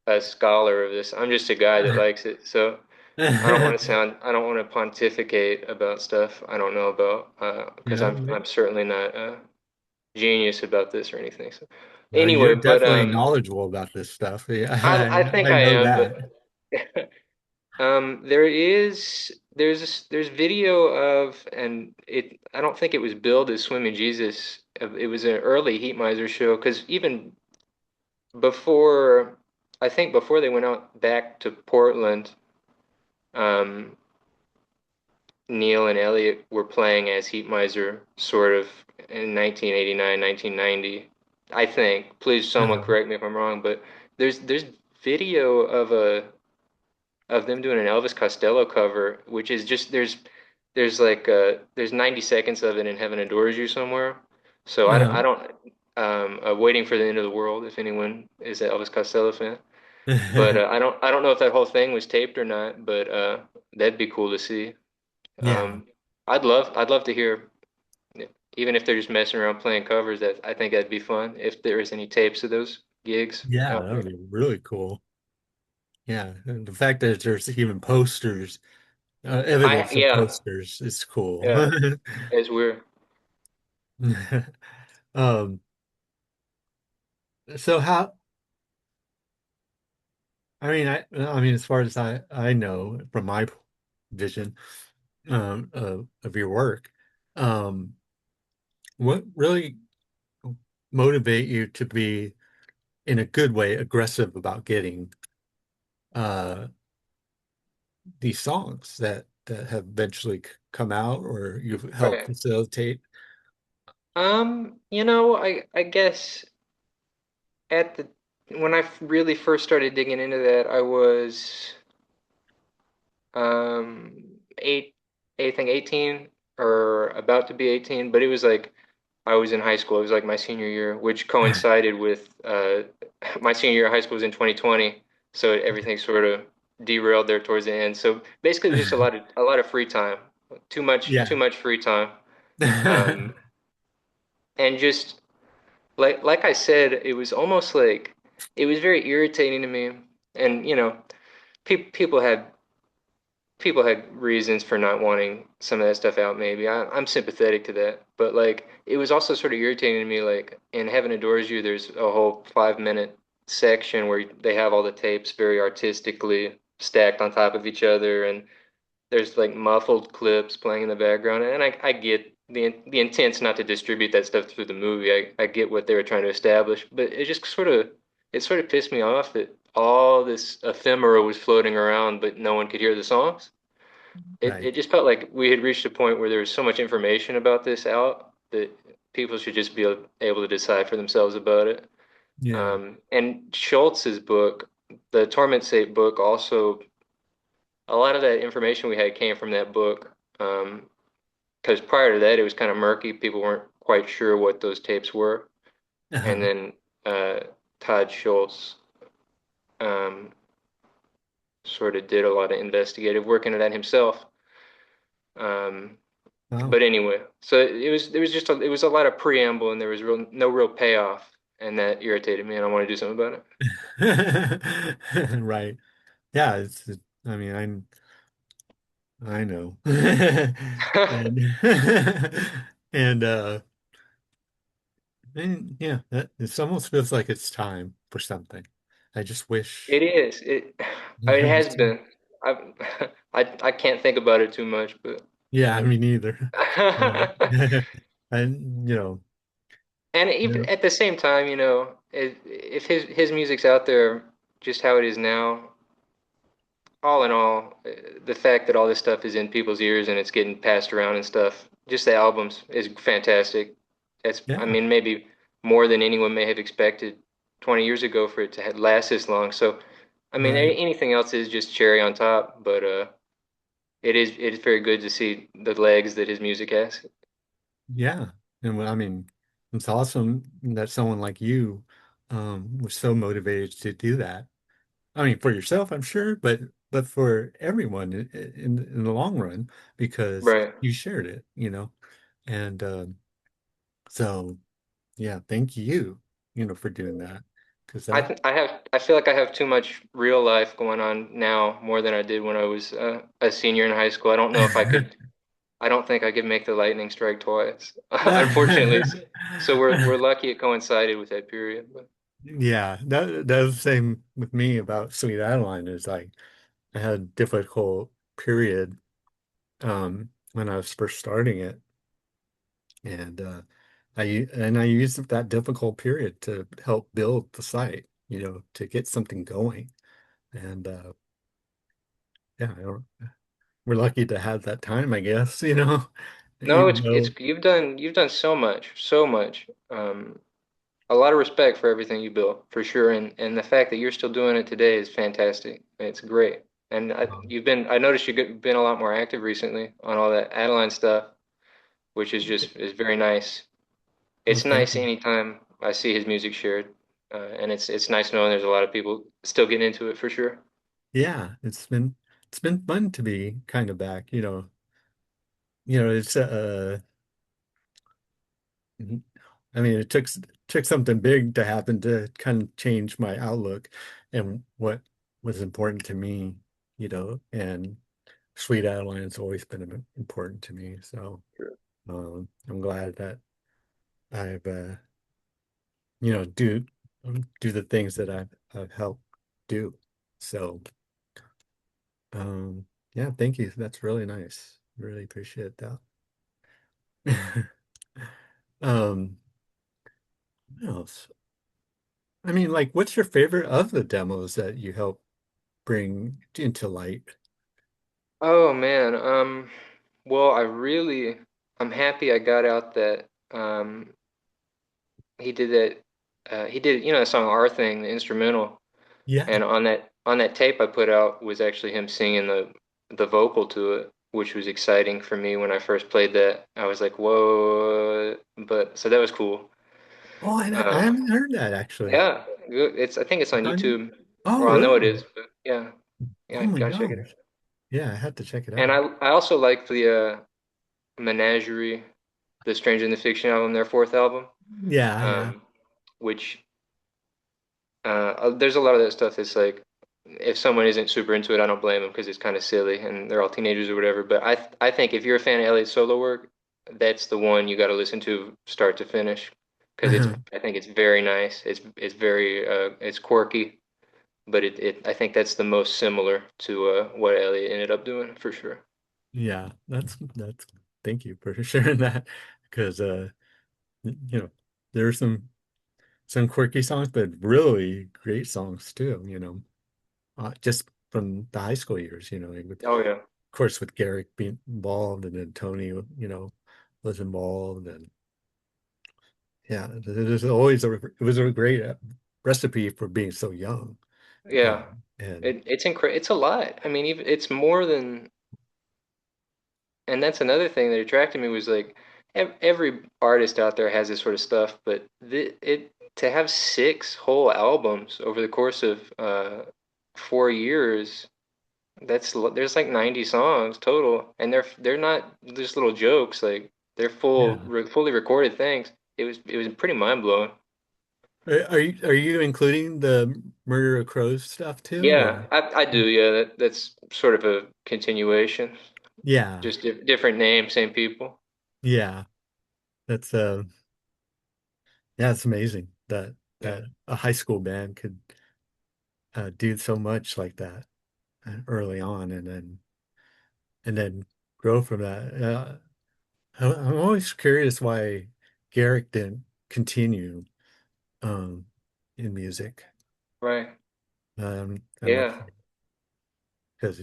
[SPEAKER 2] a scholar of this. I'm just a guy that likes it. So I don't want to pontificate about stuff I don't know about, because
[SPEAKER 1] No,
[SPEAKER 2] I'm certainly not a genius about this or anything. So
[SPEAKER 1] no, you're
[SPEAKER 2] anyway, but
[SPEAKER 1] definitely knowledgeable about this stuff. Yeah,
[SPEAKER 2] I think
[SPEAKER 1] I
[SPEAKER 2] I
[SPEAKER 1] know
[SPEAKER 2] am,
[SPEAKER 1] that.
[SPEAKER 2] but there's video of, and it I don't think it was billed as Swimming Jesus. It was an early Heat Miser show because even before I think before they went out back to Portland, um, Neil and Elliot were playing as Heat Miser sort of in 1989, 1990. I think. Please, someone
[SPEAKER 1] Uh-huh.
[SPEAKER 2] correct me if I'm wrong, but there's video of them doing an Elvis Costello cover, which is just there's 90 seconds of it in Heaven Adores You somewhere. So I
[SPEAKER 1] Uh-huh.
[SPEAKER 2] don't Waiting for the End of the World if anyone is an Elvis Costello fan. But I don't know if that whole thing was taped or not, but that'd be cool to see.
[SPEAKER 1] Yeah.
[SPEAKER 2] Um, I'd love to hear even if they're just messing around playing covers, that I think that'd be fun if there is any tapes of those gigs
[SPEAKER 1] Yeah,
[SPEAKER 2] out
[SPEAKER 1] that would
[SPEAKER 2] there.
[SPEAKER 1] be really cool. Yeah, and the fact that there's even posters, evidence of
[SPEAKER 2] Yeah,
[SPEAKER 1] posters is cool.
[SPEAKER 2] yeah, it's weird.
[SPEAKER 1] Um, so how, I mean, as far as I know from my vision, of your work, um, what really motivate you to be in a good way aggressive about getting uh these songs that have eventually come out or you've helped
[SPEAKER 2] Right.
[SPEAKER 1] facilitate?
[SPEAKER 2] I guess at the when I really first started digging into that, I was eight, I think 18 or about to be 18, but it was like I was in high school. It was like my senior year, which coincided with my senior year of high school was in 2020, so everything sort of derailed there towards the end. So basically, it was just a lot of free time, too
[SPEAKER 1] Yeah.
[SPEAKER 2] much free time, um, and just like I said, it was almost like it was very irritating to me. And people had people had reasons for not wanting some of that stuff out. Maybe I'm sympathetic to that, but like it was also sort of irritating to me. Like in Heaven Adores You, there's a whole 5 minute section where they have all the tapes very artistically stacked on top of each other, and there's like muffled clips playing in the background. And I get the intent's not to distribute that stuff through the movie. I get what they were trying to establish, but it sort of pissed me off that all this ephemera was floating around, but no one could hear the songs. It
[SPEAKER 1] Right.
[SPEAKER 2] it just felt like we had reached a point where there was so much information about this out that people should just be able to decide for themselves about it.
[SPEAKER 1] Yeah.
[SPEAKER 2] And Schultz's book, the Torment State book, also a lot of that information we had came from that book. Because prior to that, it was kind of murky. People weren't quite sure what those tapes were. And
[SPEAKER 1] Uh-huh.
[SPEAKER 2] then uh, Todd Schultz um, sort of did a lot of investigative work into that himself. Um,
[SPEAKER 1] Wow.
[SPEAKER 2] But anyway, so it was a lot of preamble and there was no real payoff, and that irritated me, and I want to do something about
[SPEAKER 1] Right. Yeah, I mean, I know.
[SPEAKER 2] it.
[SPEAKER 1] And and and yeah, it almost feels like it's time for something. I just
[SPEAKER 2] It
[SPEAKER 1] wish.
[SPEAKER 2] is. It has been. I I can't think about it too much, but
[SPEAKER 1] Yeah, I mean neither. And
[SPEAKER 2] and even
[SPEAKER 1] yeah,
[SPEAKER 2] at the same time, if his music's out there just how it is now, all in all, the fact that all this stuff is in people's ears and it's getting passed around and stuff, just the albums is fantastic. I
[SPEAKER 1] yeah,
[SPEAKER 2] mean, maybe more than anyone may have expected 20 years ago for it to last this long. So, I mean,
[SPEAKER 1] right.
[SPEAKER 2] anything else is just cherry on top, but it is very good to see the legs that his music has.
[SPEAKER 1] Yeah. And I mean, it's awesome that someone like you was so motivated to do that. I mean, for yourself, I'm sure, but for everyone in the long run, because
[SPEAKER 2] Right.
[SPEAKER 1] you shared it, And so yeah, thank you, for doing that. Because
[SPEAKER 2] I
[SPEAKER 1] that
[SPEAKER 2] th I feel like I have too much real life going on now, more than I did when I was a senior in high school. I don't know if I could. I don't think I could make the lightning strike twice. Unfortunately, so we're lucky it coincided with that period. But
[SPEAKER 1] Yeah, that was the same with me about Sweet Adeline. Is like I had a difficult period when I was first starting it, and I used that difficult period to help build the site, to get something going. And yeah, we're lucky to have that time, I guess,
[SPEAKER 2] no,
[SPEAKER 1] even
[SPEAKER 2] it's
[SPEAKER 1] though
[SPEAKER 2] you've done so much, so much. A lot of respect for everything you built, for sure, and the fact that you're still doing it today is fantastic. It's great. And I noticed you've been a lot more active recently on all that Adeline stuff, which is very nice.
[SPEAKER 1] well,
[SPEAKER 2] It's
[SPEAKER 1] thank
[SPEAKER 2] nice
[SPEAKER 1] you.
[SPEAKER 2] anytime I see his music shared, and it's nice knowing there's a lot of people still getting into it for sure.
[SPEAKER 1] Yeah, it's been fun to be kind of back, it's Mhm. I mean, it took something big to happen to kind of change my outlook and what was important to me, and Sweet Adeline's always been important to me. So I'm glad that I've do do the things that I've helped do. So um yeah, thank you. That's really nice. Really appreciate that. Um, what else? I mean, like, what's your favorite of the demos that you help bring into light?
[SPEAKER 2] Oh man, well, I'm happy I got out that he did that. He did, the song "Our Thing," the instrumental,
[SPEAKER 1] Yeah.
[SPEAKER 2] and on that tape I put out was actually him singing the vocal to it, which was exciting for me when I first played that. I was like, whoa, but so that was cool.
[SPEAKER 1] Oh, I
[SPEAKER 2] Um,
[SPEAKER 1] haven't heard that actually.
[SPEAKER 2] yeah, good. I think it's on
[SPEAKER 1] It's on you?
[SPEAKER 2] YouTube.
[SPEAKER 1] Oh,
[SPEAKER 2] Well, I know it
[SPEAKER 1] really?
[SPEAKER 2] is, but yeah,
[SPEAKER 1] Oh
[SPEAKER 2] yeah,
[SPEAKER 1] my
[SPEAKER 2] gotta check it out.
[SPEAKER 1] gosh. Yeah, I have to check it
[SPEAKER 2] And
[SPEAKER 1] out.
[SPEAKER 2] I also like the Menagerie, the Stranger in the Fiction album, their fourth album,
[SPEAKER 1] Yeah, yeah.
[SPEAKER 2] um, which there's a lot of that stuff that's like, if someone isn't super into it, I don't blame them because it's kind of silly and they're all teenagers or whatever. But I think if you're a fan of Elliott's solo work, that's the one you got to listen to start to finish because I think it's very nice. It's very it's quirky, but I think that's the most similar to what Elliott ended up doing for sure.
[SPEAKER 1] Yeah, that's thank you for sharing that because there are some quirky songs, but really great songs too, just from the high school years, of
[SPEAKER 2] Oh yeah,
[SPEAKER 1] course with Garrick being involved and then Tony, was involved and yeah, it was a great recipe for being so young.
[SPEAKER 2] yeah.
[SPEAKER 1] And
[SPEAKER 2] It's a lot. I mean, even it's more than. And that's another thing that attracted me was like every artist out there has this sort of stuff, but it to have six whole albums over the course of 4 years, there's like 90 songs total, and they're not just little jokes, like they're
[SPEAKER 1] yeah.
[SPEAKER 2] fully recorded things. It was pretty mind blowing.
[SPEAKER 1] Are you including the Murder of Crows stuff too,
[SPEAKER 2] Yeah,
[SPEAKER 1] or
[SPEAKER 2] I do. Yeah, that's sort of a continuation,
[SPEAKER 1] yeah,
[SPEAKER 2] just different name, same people.
[SPEAKER 1] yeah. That's yeah, it's amazing that
[SPEAKER 2] Yeah,
[SPEAKER 1] a high school band could do so much like that early on, and then grow from that. I'm always curious why Garrick didn't continue um, in music.
[SPEAKER 2] right.
[SPEAKER 1] I'm not
[SPEAKER 2] Yeah.
[SPEAKER 1] sure because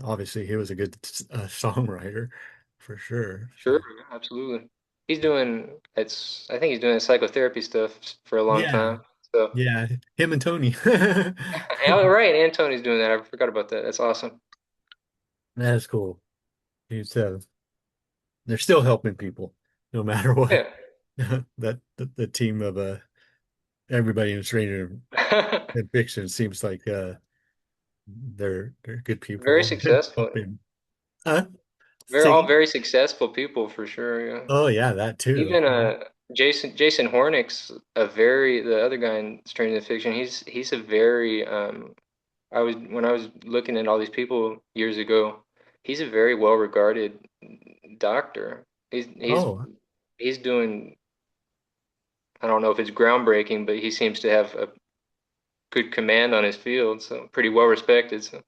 [SPEAKER 1] obviously he was a good songwriter for sure.
[SPEAKER 2] Sure,
[SPEAKER 1] So
[SPEAKER 2] absolutely. I think he's doing psychotherapy stuff for a long
[SPEAKER 1] yeah,
[SPEAKER 2] time. So,
[SPEAKER 1] yeah, him and Tony.
[SPEAKER 2] oh, right, and Tony's doing that. I forgot about that. That's awesome.
[SPEAKER 1] That's cool. He's they're still helping people no matter what.
[SPEAKER 2] Yeah.
[SPEAKER 1] The team of everybody in Stranger in Fiction seems like they're good
[SPEAKER 2] Very
[SPEAKER 1] people
[SPEAKER 2] successful.
[SPEAKER 1] helping. Huh?
[SPEAKER 2] Very all
[SPEAKER 1] Singing?
[SPEAKER 2] very successful people for sure, yeah.
[SPEAKER 1] Oh yeah, that too.
[SPEAKER 2] Even Jason Hornick's the other guy in Stranger Than Fiction, he's a very when I was looking at all these people years ago, he's a very well regarded doctor.
[SPEAKER 1] Oh,
[SPEAKER 2] He's doing, I don't know if it's groundbreaking, but he seems to have a good command on his field, so pretty well respected. So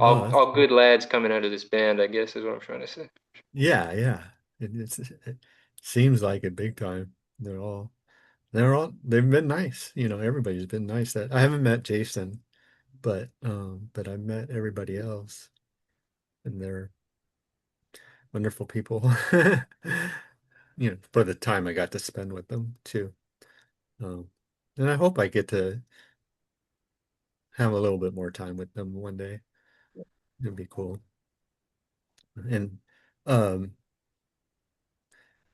[SPEAKER 1] oh,
[SPEAKER 2] all good lads coming out of this band, I guess is what I'm trying to say.
[SPEAKER 1] yeah, yeah. It seems like it big time. They've been nice. Everybody's been nice. That I haven't met Jason, but I've met everybody else, and they're wonderful people. For the time I got to spend with them too. Um, and I hope I get to have a little bit more time with them one day. It'd be cool. And um,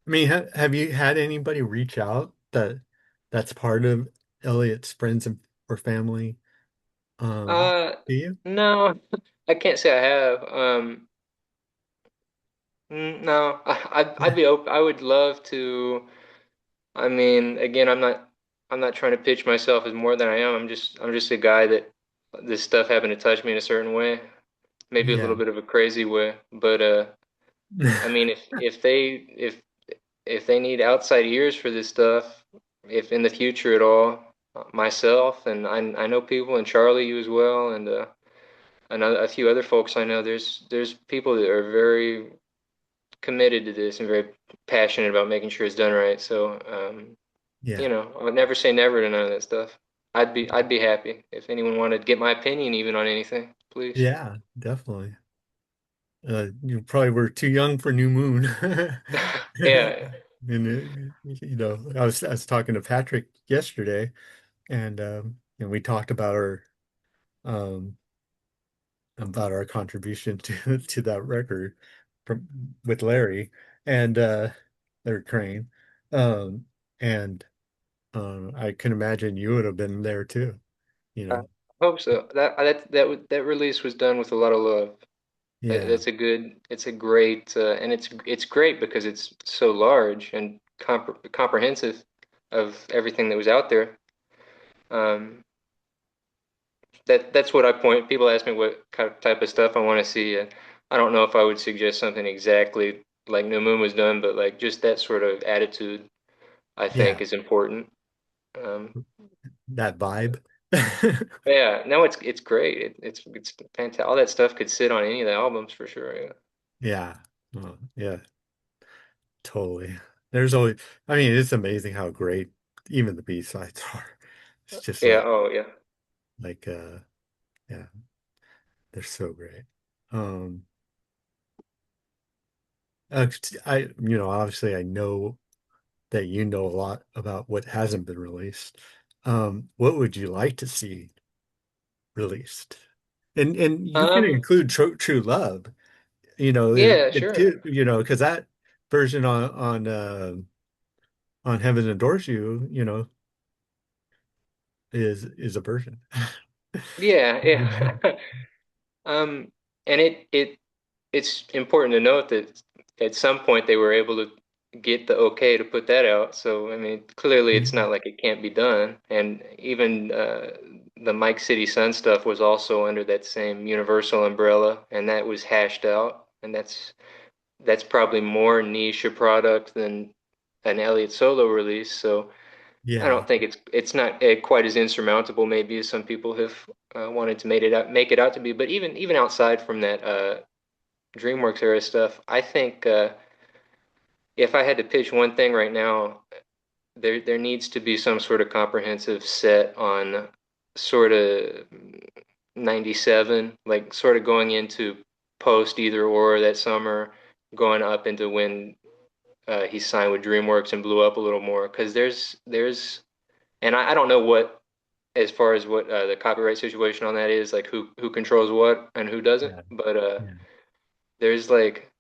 [SPEAKER 1] I mean, have you had anybody reach out that's part of Elliott's friends or family?
[SPEAKER 2] Uh,
[SPEAKER 1] Do you?
[SPEAKER 2] no, I can't say I have. No, I'd be open. I would love to. I mean, again, I'm not trying to pitch myself as more than I am. I'm just a guy that this stuff happened to touch me in a certain way, maybe a little
[SPEAKER 1] Yeah.
[SPEAKER 2] bit of a crazy way. But I mean, if they need outside ears for this stuff, if in the future at all, myself and I know people and Charlie, you as well, and another a few other folks I know. There's people that are very committed to this and very passionate about making sure it's done right. So,
[SPEAKER 1] Yeah.
[SPEAKER 2] you know, I would never say never to none of that stuff. I'd be happy if anyone wanted to get my opinion even on anything, please.
[SPEAKER 1] Yeah, definitely. You probably were too young for New Moon.
[SPEAKER 2] Yeah.
[SPEAKER 1] And I was talking to Patrick yesterday, and we talked um about our contribution to that record from with Larry and Larry Crane. Um, and I can imagine you would have been there too, you
[SPEAKER 2] I
[SPEAKER 1] know.
[SPEAKER 2] hope so. That release was done with a lot of love.
[SPEAKER 1] Yeah,
[SPEAKER 2] That's a good. It's a great, and it's great because it's so large and comprehensive of everything that was out there. Um, that's what I point. People ask me what type of stuff I want to see, and I don't know if I would suggest something exactly like New Moon was done, but like just that sort of attitude, I think
[SPEAKER 1] yeah,
[SPEAKER 2] is important. Um,
[SPEAKER 1] that vibe.
[SPEAKER 2] yeah, no, it's great. It's fantastic. All that stuff could sit on any of the albums for sure. Yeah.
[SPEAKER 1] Yeah. Well, yeah, totally. There's always, I mean, it's amazing how great even the B-sides are. It's just
[SPEAKER 2] Yeah. Oh, yeah.
[SPEAKER 1] like, yeah, they're so great. Um, obviously I know that you know a lot about what hasn't been released. What would you like to see released? And you can
[SPEAKER 2] Um.
[SPEAKER 1] include True Love,
[SPEAKER 2] Yeah. Sure.
[SPEAKER 1] because that version on Heaven Adores You, is a version.
[SPEAKER 2] Yeah. Yeah. And it's important to note that at some point they were able to get the okay to put that out. So, I mean, clearly it's not like it can't be done. And even the Mike City Sun stuff was also under that same Universal umbrella, and that was hashed out. And that's probably more niche a product than an Elliott solo release. So, I
[SPEAKER 1] Yeah,
[SPEAKER 2] don't think it's not quite as insurmountable maybe as some people have wanted to make it out to be. But even outside from that DreamWorks era stuff, I think if I had to pitch one thing right now, there needs to be some sort of comprehensive set on sort of 97, like sort of going into post either or that summer, going up into when he signed with DreamWorks and blew up a little more. Because there's and I don't know what as far as what the copyright situation on that is, like who controls what and who doesn't.
[SPEAKER 1] yeah,
[SPEAKER 2] But
[SPEAKER 1] yeah,
[SPEAKER 2] there's like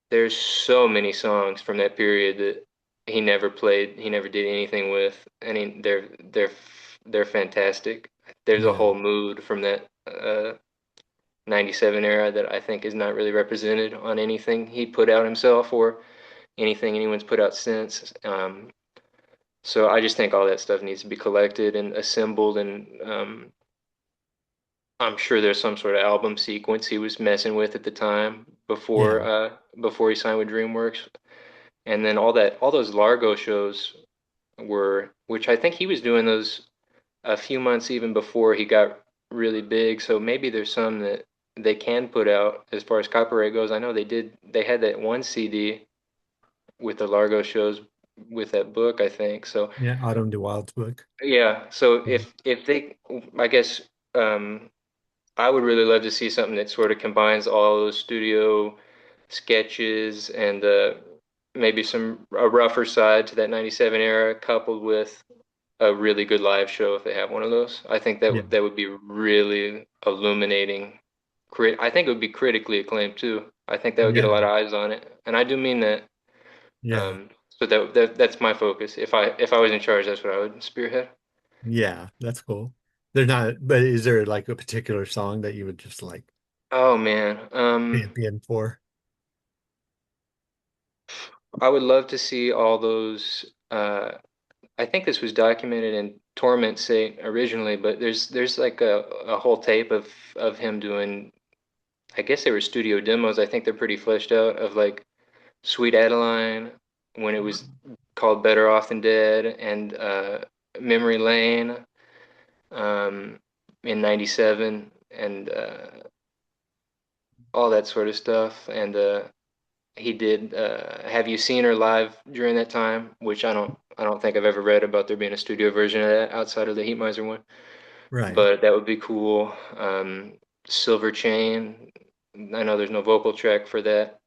[SPEAKER 2] there's so many songs from that period that he never played, he never did anything with, and they're fantastic. There's a
[SPEAKER 1] yeah,
[SPEAKER 2] whole mood from that 97 era that I think is not really represented on anything he put out himself or anything anyone's put out since. So I just think all that stuff needs to be collected and assembled, and I'm sure there's some sort of album sequence he was messing with at the time
[SPEAKER 1] yeah,
[SPEAKER 2] before he signed with DreamWorks. And then all those Largo shows were, which I think he was doing those a few months even before he got really big. So maybe there's some that they can put out as far as copyright goes. I know they had that one CD with the Largo shows with that book, I think. So
[SPEAKER 1] yeah. Autumn de Wild's book.
[SPEAKER 2] yeah, so
[SPEAKER 1] Yeah,
[SPEAKER 2] if they, I guess I would really love to see something that sort of combines all those studio sketches and maybe a rougher side to that 97 era coupled with a really good live show if they have one of those. I think
[SPEAKER 1] yeah,
[SPEAKER 2] that would be really illuminating. I think it would be critically acclaimed too. I think that would get a
[SPEAKER 1] yeah,
[SPEAKER 2] lot of eyes on it. And I do mean that.
[SPEAKER 1] yeah,
[SPEAKER 2] So that's my focus. If I was in charge, that's what I would spearhead.
[SPEAKER 1] yeah. That's cool. They're not, but is there like a particular song that you would just like
[SPEAKER 2] Oh man.
[SPEAKER 1] champion for?
[SPEAKER 2] I would love to see all those. I think this was documented in Torment State originally, but there's like a whole tape of him doing. I guess they were studio demos. I think they're pretty fleshed out of like Sweet Adeline when it was called Better Off Than Dead and Memory Lane um, in '97 and all that sort of stuff. And he did Have You Seen Her live during that time, which I don't think I've ever read about there being a studio version of that outside of the Heat Miser one,
[SPEAKER 1] Right.
[SPEAKER 2] but that would be cool. Silver Chain, I know there's no vocal track for that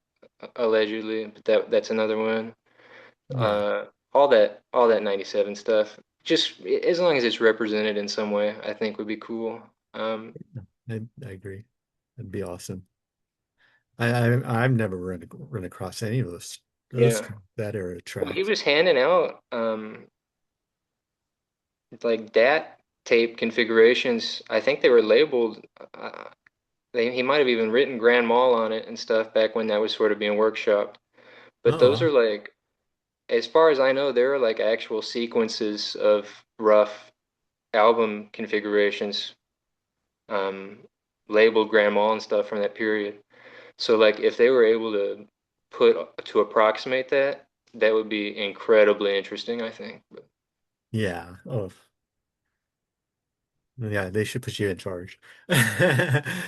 [SPEAKER 2] allegedly, but that's another one.
[SPEAKER 1] Yeah.
[SPEAKER 2] Uh, all that '97 stuff, just as long as it's represented in some way, I think would be cool.
[SPEAKER 1] I agree. That'd be awesome. I've never run across any of those
[SPEAKER 2] Yeah.
[SPEAKER 1] that era
[SPEAKER 2] Well, he
[SPEAKER 1] tracks.
[SPEAKER 2] was handing out like DAT tape configurations. I think they were labeled. He might have even written Grand Mal on it and stuff back when that was sort of being workshopped. But those
[SPEAKER 1] Oh,
[SPEAKER 2] are like, as far as I know, there are like actual sequences of rough album configurations, um, labeled Grand Mal and stuff from that period. So like, if they were able to approximate that, that would be incredibly interesting, I think. But,
[SPEAKER 1] yeah. Oh, yeah. They should put you in charge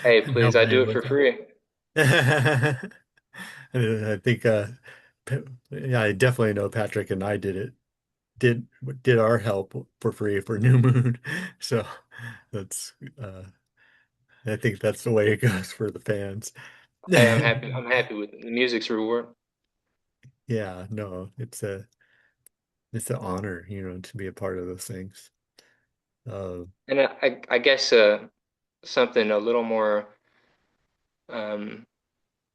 [SPEAKER 2] hey,
[SPEAKER 1] and
[SPEAKER 2] please,
[SPEAKER 1] help
[SPEAKER 2] I
[SPEAKER 1] me
[SPEAKER 2] do it
[SPEAKER 1] with
[SPEAKER 2] for free.
[SPEAKER 1] that. I think, yeah, I definitely know Patrick and I did did our help for free for New Moon. So that's, I think that's the way it goes for the fans.
[SPEAKER 2] Hey, I'm happy. I'm happy with it. The music's reward.
[SPEAKER 1] Yeah, no, it's an honor, to be a part of those things. Uh,
[SPEAKER 2] And I guess something a little more um,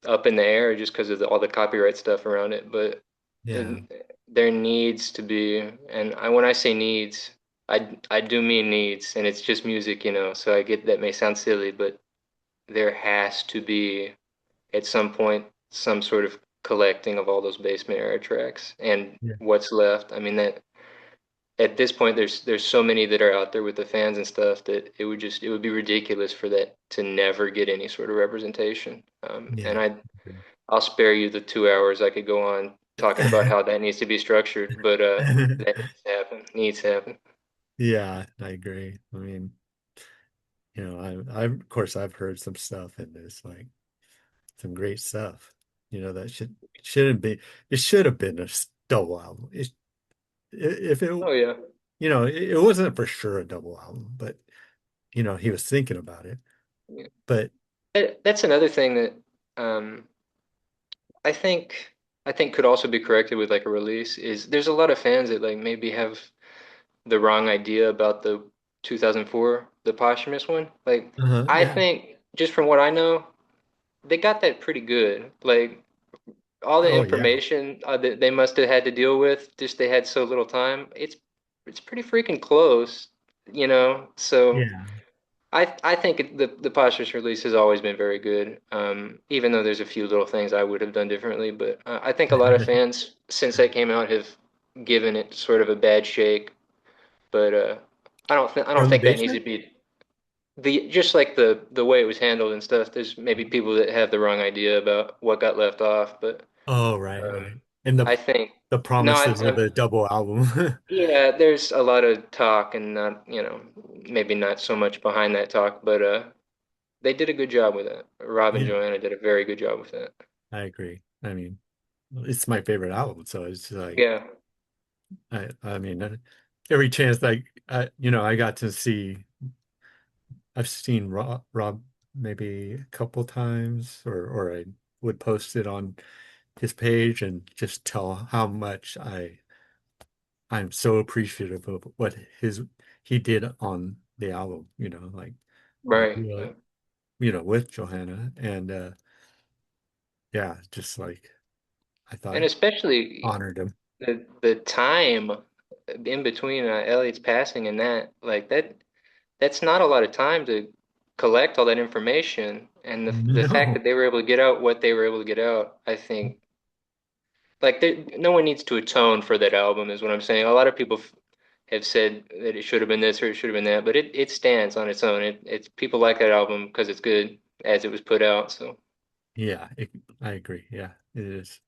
[SPEAKER 2] up in the air just because of all the copyright stuff around it. But
[SPEAKER 1] yeah,
[SPEAKER 2] there needs to be, and when I say needs, I do mean needs, and it's just music, So I get that may sound silly, but there has to be at some point some sort of collecting of all those basement era tracks and
[SPEAKER 1] yeah,
[SPEAKER 2] what's left. I mean that at this point there's so many that are out there with the fans and stuff that it would be ridiculous for that to never get any sort of representation. And
[SPEAKER 1] yeah.
[SPEAKER 2] I'll spare you the 2 hours I could go on talking about how that needs to be structured, but that needs to happen. Needs to happen.
[SPEAKER 1] Yeah, I agree. I mean, of course I've heard some stuff and it's like some great stuff. That shouldn't be it should have been a double album. If it
[SPEAKER 2] Oh yeah.
[SPEAKER 1] it wasn't for sure a double album, but he was thinking about it.
[SPEAKER 2] Yeah.
[SPEAKER 1] But
[SPEAKER 2] That's another thing that um, I think I think could also be corrected with like a release is there's a lot of fans that like maybe have the wrong idea about the 2004, the posthumous one. Like, I
[SPEAKER 1] yeah.
[SPEAKER 2] think just from what I know, they got that pretty good. Like, all the
[SPEAKER 1] Oh yeah.
[SPEAKER 2] information that they must have had to deal with, just they had so little time. It's pretty freaking close. So
[SPEAKER 1] Yeah.
[SPEAKER 2] I think the posthumous release has always been very good. Even though there's a few little things I would have done differently, but I think a lot of fans since that came out have given it sort of a bad shake. But I don't
[SPEAKER 1] From the
[SPEAKER 2] think that needs to
[SPEAKER 1] basement?
[SPEAKER 2] be the just like the way it was handled and stuff. There's maybe people that have the wrong idea about what got left off, but
[SPEAKER 1] Oh, right,
[SPEAKER 2] um,
[SPEAKER 1] right. And
[SPEAKER 2] I think
[SPEAKER 1] the
[SPEAKER 2] no,
[SPEAKER 1] promises of the double album.
[SPEAKER 2] yeah, there's a lot of talk and not maybe not so much behind that talk, but they did a good job with it. Rob and
[SPEAKER 1] Yeah,
[SPEAKER 2] Joanna did a very good job with it.
[SPEAKER 1] I agree. I mean, it's my favorite album, so it's like
[SPEAKER 2] Yeah,
[SPEAKER 1] I mean, every chance I got to see I've seen Rob maybe a couple times or I would post it on his page and just tell how much I'm so appreciative of what he did on the album,
[SPEAKER 2] right.
[SPEAKER 1] do
[SPEAKER 2] Yeah.
[SPEAKER 1] it, with Johanna and yeah, just like I thought
[SPEAKER 2] And especially
[SPEAKER 1] honored him.
[SPEAKER 2] the time in between Elliott's passing and that, like that's not a lot of time to collect all that information. And the fact
[SPEAKER 1] No.
[SPEAKER 2] that they were able to get out what they were able to get out, I think, like no one needs to atone for that album, is what I'm saying. A lot of people have said that it should have been this or it should have been that, but it stands on its own. It's people like that album because it's good as it was put out. So
[SPEAKER 1] Yeah, I agree. Yeah, it is.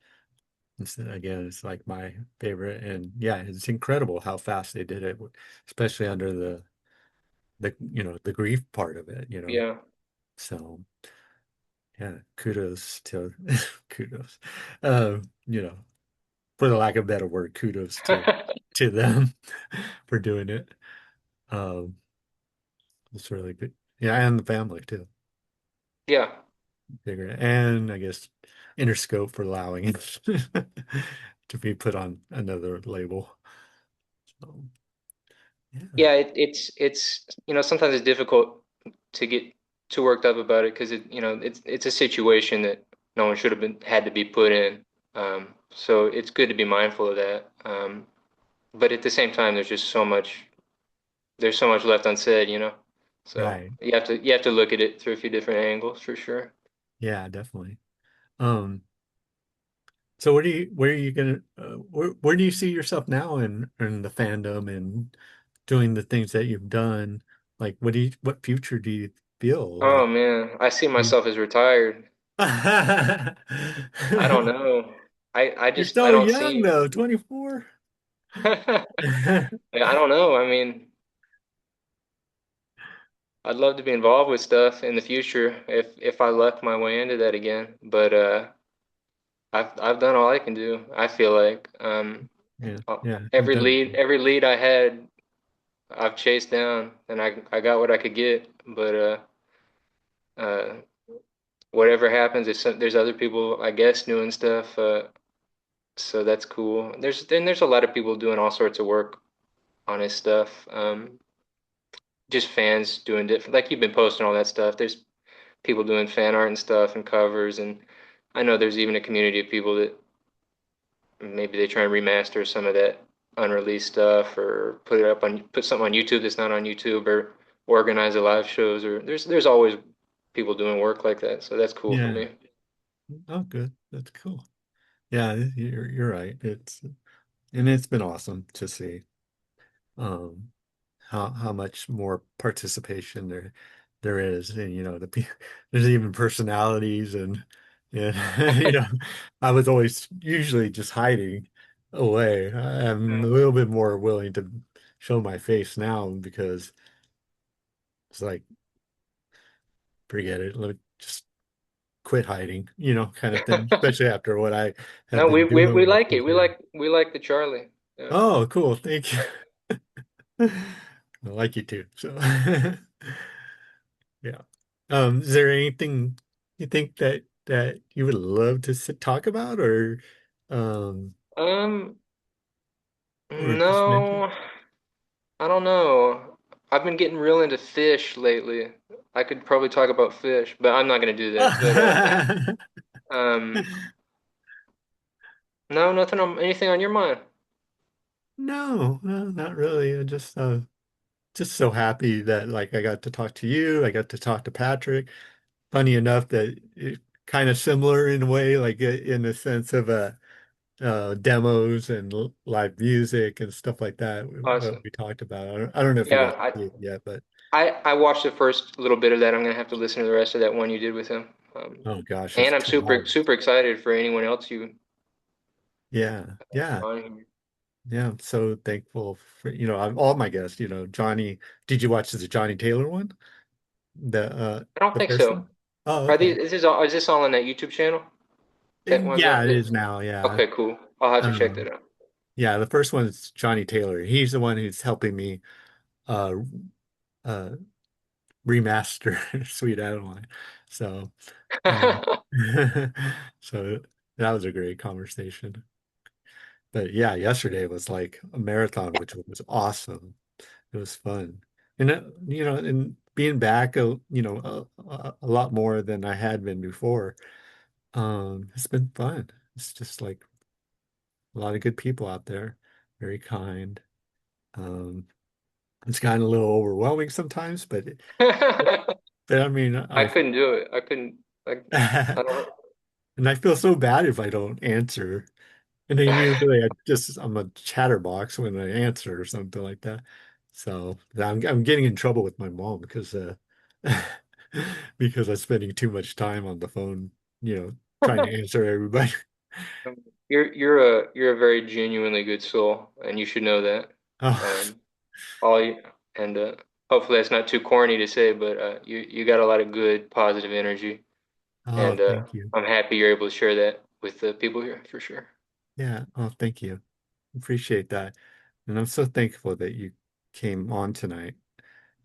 [SPEAKER 1] Again, it's like my favorite, and yeah, it's incredible how fast they did it, especially under the grief part of it.
[SPEAKER 2] yeah,
[SPEAKER 1] So yeah, kudos to kudos. Um, you know, for the lack of a better word, kudos to them for doing it. Um, it's really good. Yeah, and the family too.
[SPEAKER 2] yeah,
[SPEAKER 1] Bigger, and I guess Interscope for allowing it to be put on another label. So yeah,
[SPEAKER 2] yeah. It's sometimes it's difficult to get too worked up about it because it's a situation that no one should have been had to be put in. So it's good to be mindful of that. But at the same time, there's so much left unsaid. So
[SPEAKER 1] right.
[SPEAKER 2] you have to look at it through a few different angles for sure.
[SPEAKER 1] Yeah, definitely. Um, so where are you gonna where do you see yourself now in the fandom and doing the things that you've done? Like what future do you feel
[SPEAKER 2] Oh
[SPEAKER 1] like
[SPEAKER 2] man, I see
[SPEAKER 1] you
[SPEAKER 2] myself as retired. I don't know. I
[SPEAKER 1] You're
[SPEAKER 2] just I
[SPEAKER 1] so
[SPEAKER 2] don't
[SPEAKER 1] young
[SPEAKER 2] see.
[SPEAKER 1] though, 24.
[SPEAKER 2] I don't know. I mean, I'd love to be involved with stuff in the future if I luck my way into that again. But I've done all I can do. I feel like
[SPEAKER 1] Yeah, yeah, you've
[SPEAKER 2] every
[SPEAKER 1] done it.
[SPEAKER 2] lead I had, I've chased down, and I got what I could get. But uh, whatever happens, there's other people I guess doing stuff. So that's cool. There's a lot of people doing all sorts of work on his stuff. Just fans doing different, like you've been posting all that stuff. There's people doing fan art and stuff and covers, and I know there's even a community of people that maybe they try and remaster some of that unreleased stuff or put something on YouTube that's not on YouTube or organize the live shows or there's always people doing work like that. So that's cool for
[SPEAKER 1] Yeah.
[SPEAKER 2] me.
[SPEAKER 1] Oh, good. That's cool. Yeah, you're right. It's been awesome to see um how much more participation there is, and there's even personalities, and I was always usually just hiding away. I'm a little bit more willing to show my face now because it's like forget it. Let me just quit hiding, kind of thing, especially after what I have
[SPEAKER 2] No, we,
[SPEAKER 1] been
[SPEAKER 2] we
[SPEAKER 1] doing
[SPEAKER 2] we
[SPEAKER 1] with
[SPEAKER 2] like it.
[SPEAKER 1] this
[SPEAKER 2] We
[SPEAKER 1] year.
[SPEAKER 2] like we like the Charlie. Yeah.
[SPEAKER 1] Oh, cool. Thank you. I like you too. So, yeah. Is there anything you think that you would love to talk about um,
[SPEAKER 2] Um,
[SPEAKER 1] or just mention?
[SPEAKER 2] no, I don't know. I've been getting real into fish lately. I could probably talk about fish, but I'm not gonna do that. But um, no, nothing on anything on your mind.
[SPEAKER 1] No, no, not really. I just so happy that like I got to talk to you. I got to talk to Patrick. Funny enough that it kind of similar in a way, like in the sense of demos and live music and stuff like that. What
[SPEAKER 2] Awesome.
[SPEAKER 1] we talked about. I don't know if you got
[SPEAKER 2] Yeah,
[SPEAKER 1] to see it yet, but
[SPEAKER 2] I watched the first little bit of that. I'm gonna have to listen to the rest of that one you did with him.
[SPEAKER 1] oh gosh, it's
[SPEAKER 2] And I'm
[SPEAKER 1] 2 hours.
[SPEAKER 2] super excited for anyone else you
[SPEAKER 1] Yeah,
[SPEAKER 2] have
[SPEAKER 1] yeah,
[SPEAKER 2] on here.
[SPEAKER 1] yeah. I'm so thankful for all my guests. Johnny. Did you watch the Johnny Taylor one? The
[SPEAKER 2] I don't
[SPEAKER 1] the
[SPEAKER 2] think
[SPEAKER 1] first
[SPEAKER 2] so.
[SPEAKER 1] one? Oh,
[SPEAKER 2] Are
[SPEAKER 1] okay.
[SPEAKER 2] these is this all on that YouTube channel? That one's
[SPEAKER 1] Yeah,
[SPEAKER 2] on
[SPEAKER 1] it
[SPEAKER 2] that.
[SPEAKER 1] is now. Yeah.
[SPEAKER 2] Okay, cool. I'll have to check
[SPEAKER 1] Um,
[SPEAKER 2] that out.
[SPEAKER 1] yeah, the first one is Johnny Taylor. He's the one who's helping me uh uh remaster Sweet Adeline. So um so that was a great conversation. But yeah, yesterday was like a marathon, which was awesome. It was fun. And and being back a lot more than I had been before. It's been fun. It's just like a lot of good people out there, very kind. Um, it's gotten a little overwhelming sometimes, but I mean,
[SPEAKER 2] I couldn't do it. I couldn't like I
[SPEAKER 1] and
[SPEAKER 2] don't
[SPEAKER 1] I feel so bad if I don't answer. And then usually I'm a chatterbox when I answer or something like that. So I'm getting in trouble with my mom because because I'm spending too much time on the phone, trying to answer everybody.
[SPEAKER 2] You're a very genuinely good soul, and you should know that.
[SPEAKER 1] Oh,
[SPEAKER 2] Um, all you, and hopefully that's not too corny to say, but you got a lot of good positive energy,
[SPEAKER 1] oh,
[SPEAKER 2] and
[SPEAKER 1] thank you.
[SPEAKER 2] I'm happy you're able to share that with the people here for sure.
[SPEAKER 1] Yeah, oh, thank you. Appreciate that. And I'm so thankful that you came on tonight.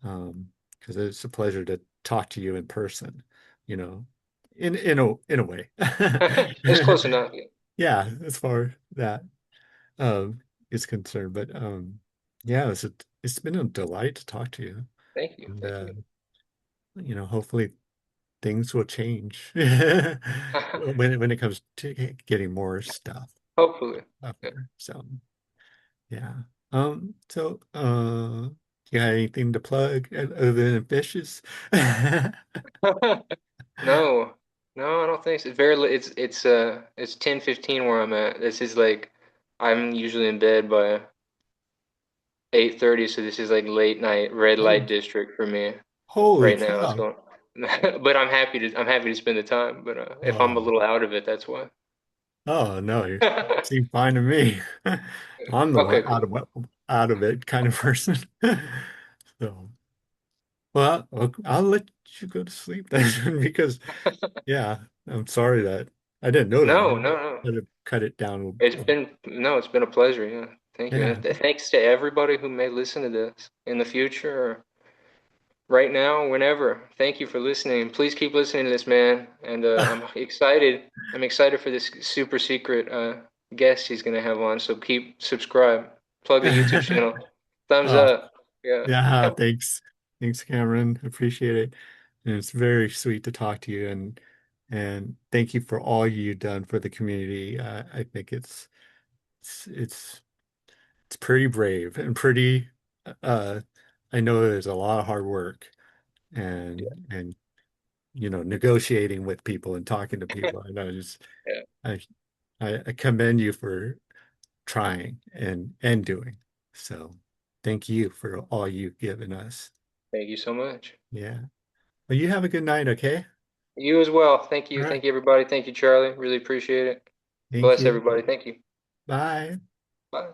[SPEAKER 1] Because it's a pleasure to talk to you in person, you know, in a way.
[SPEAKER 2] It's close enough. Yeah.
[SPEAKER 1] Yeah, as far as that um is concerned. But yeah, it's been a delight to talk to you.
[SPEAKER 2] Thank you,
[SPEAKER 1] And
[SPEAKER 2] thank you.
[SPEAKER 1] hopefully things will change when it comes to getting more stuff
[SPEAKER 2] Hopefully.
[SPEAKER 1] up
[SPEAKER 2] Yeah.
[SPEAKER 1] here. So yeah. You got anything to plug other than fishes?
[SPEAKER 2] No, no, I don't think so. It's 10:15 where I'm at. This is like I'm usually in bed by 8:30, so this is like late night red
[SPEAKER 1] Oh,
[SPEAKER 2] light district for me
[SPEAKER 1] holy
[SPEAKER 2] right now.
[SPEAKER 1] cow.
[SPEAKER 2] So, but I'm happy to spend the time. But if I'm a
[SPEAKER 1] Oh,
[SPEAKER 2] little out of it, that's why.
[SPEAKER 1] oh no, you seem fine to me. I'm the
[SPEAKER 2] Okay,
[SPEAKER 1] one
[SPEAKER 2] cool.
[SPEAKER 1] out of it kind of person. So, well, I'll let you go to sleep then because yeah, I'm sorry that I didn't know that.
[SPEAKER 2] No,
[SPEAKER 1] I
[SPEAKER 2] no, no.
[SPEAKER 1] could have cut it down.
[SPEAKER 2] It's been a pleasure. Yeah, thank you,
[SPEAKER 1] Yeah.
[SPEAKER 2] and thanks to everybody who may listen to this in the future right now, whenever. Thank you for listening. Please keep listening to this, man. And I'm excited. I'm excited for this super secret guest he's gonna have on. So keep subscribe. Plug the YouTube channel. Thumbs
[SPEAKER 1] Oh,
[SPEAKER 2] up. Yeah.
[SPEAKER 1] yeah, thanks. Thanks, Cameron. Appreciate it. And it's very sweet to talk to you and thank you for all you've done for the community. I think it's it's it's pretty brave and pretty uh I know there's a lot of hard work and negotiating with people and talking to people. And
[SPEAKER 2] Yeah.
[SPEAKER 1] I I commend you for trying and doing. So thank you for all you've given us.
[SPEAKER 2] Thank you so much.
[SPEAKER 1] Yeah. Well, you have a good night, okay?
[SPEAKER 2] You as well. Thank
[SPEAKER 1] All
[SPEAKER 2] you.
[SPEAKER 1] right.
[SPEAKER 2] Thank you, everybody. Thank you, Charlie. Really appreciate it.
[SPEAKER 1] Thank
[SPEAKER 2] Bless
[SPEAKER 1] you.
[SPEAKER 2] everybody. Thank you.
[SPEAKER 1] Bye.
[SPEAKER 2] Bye.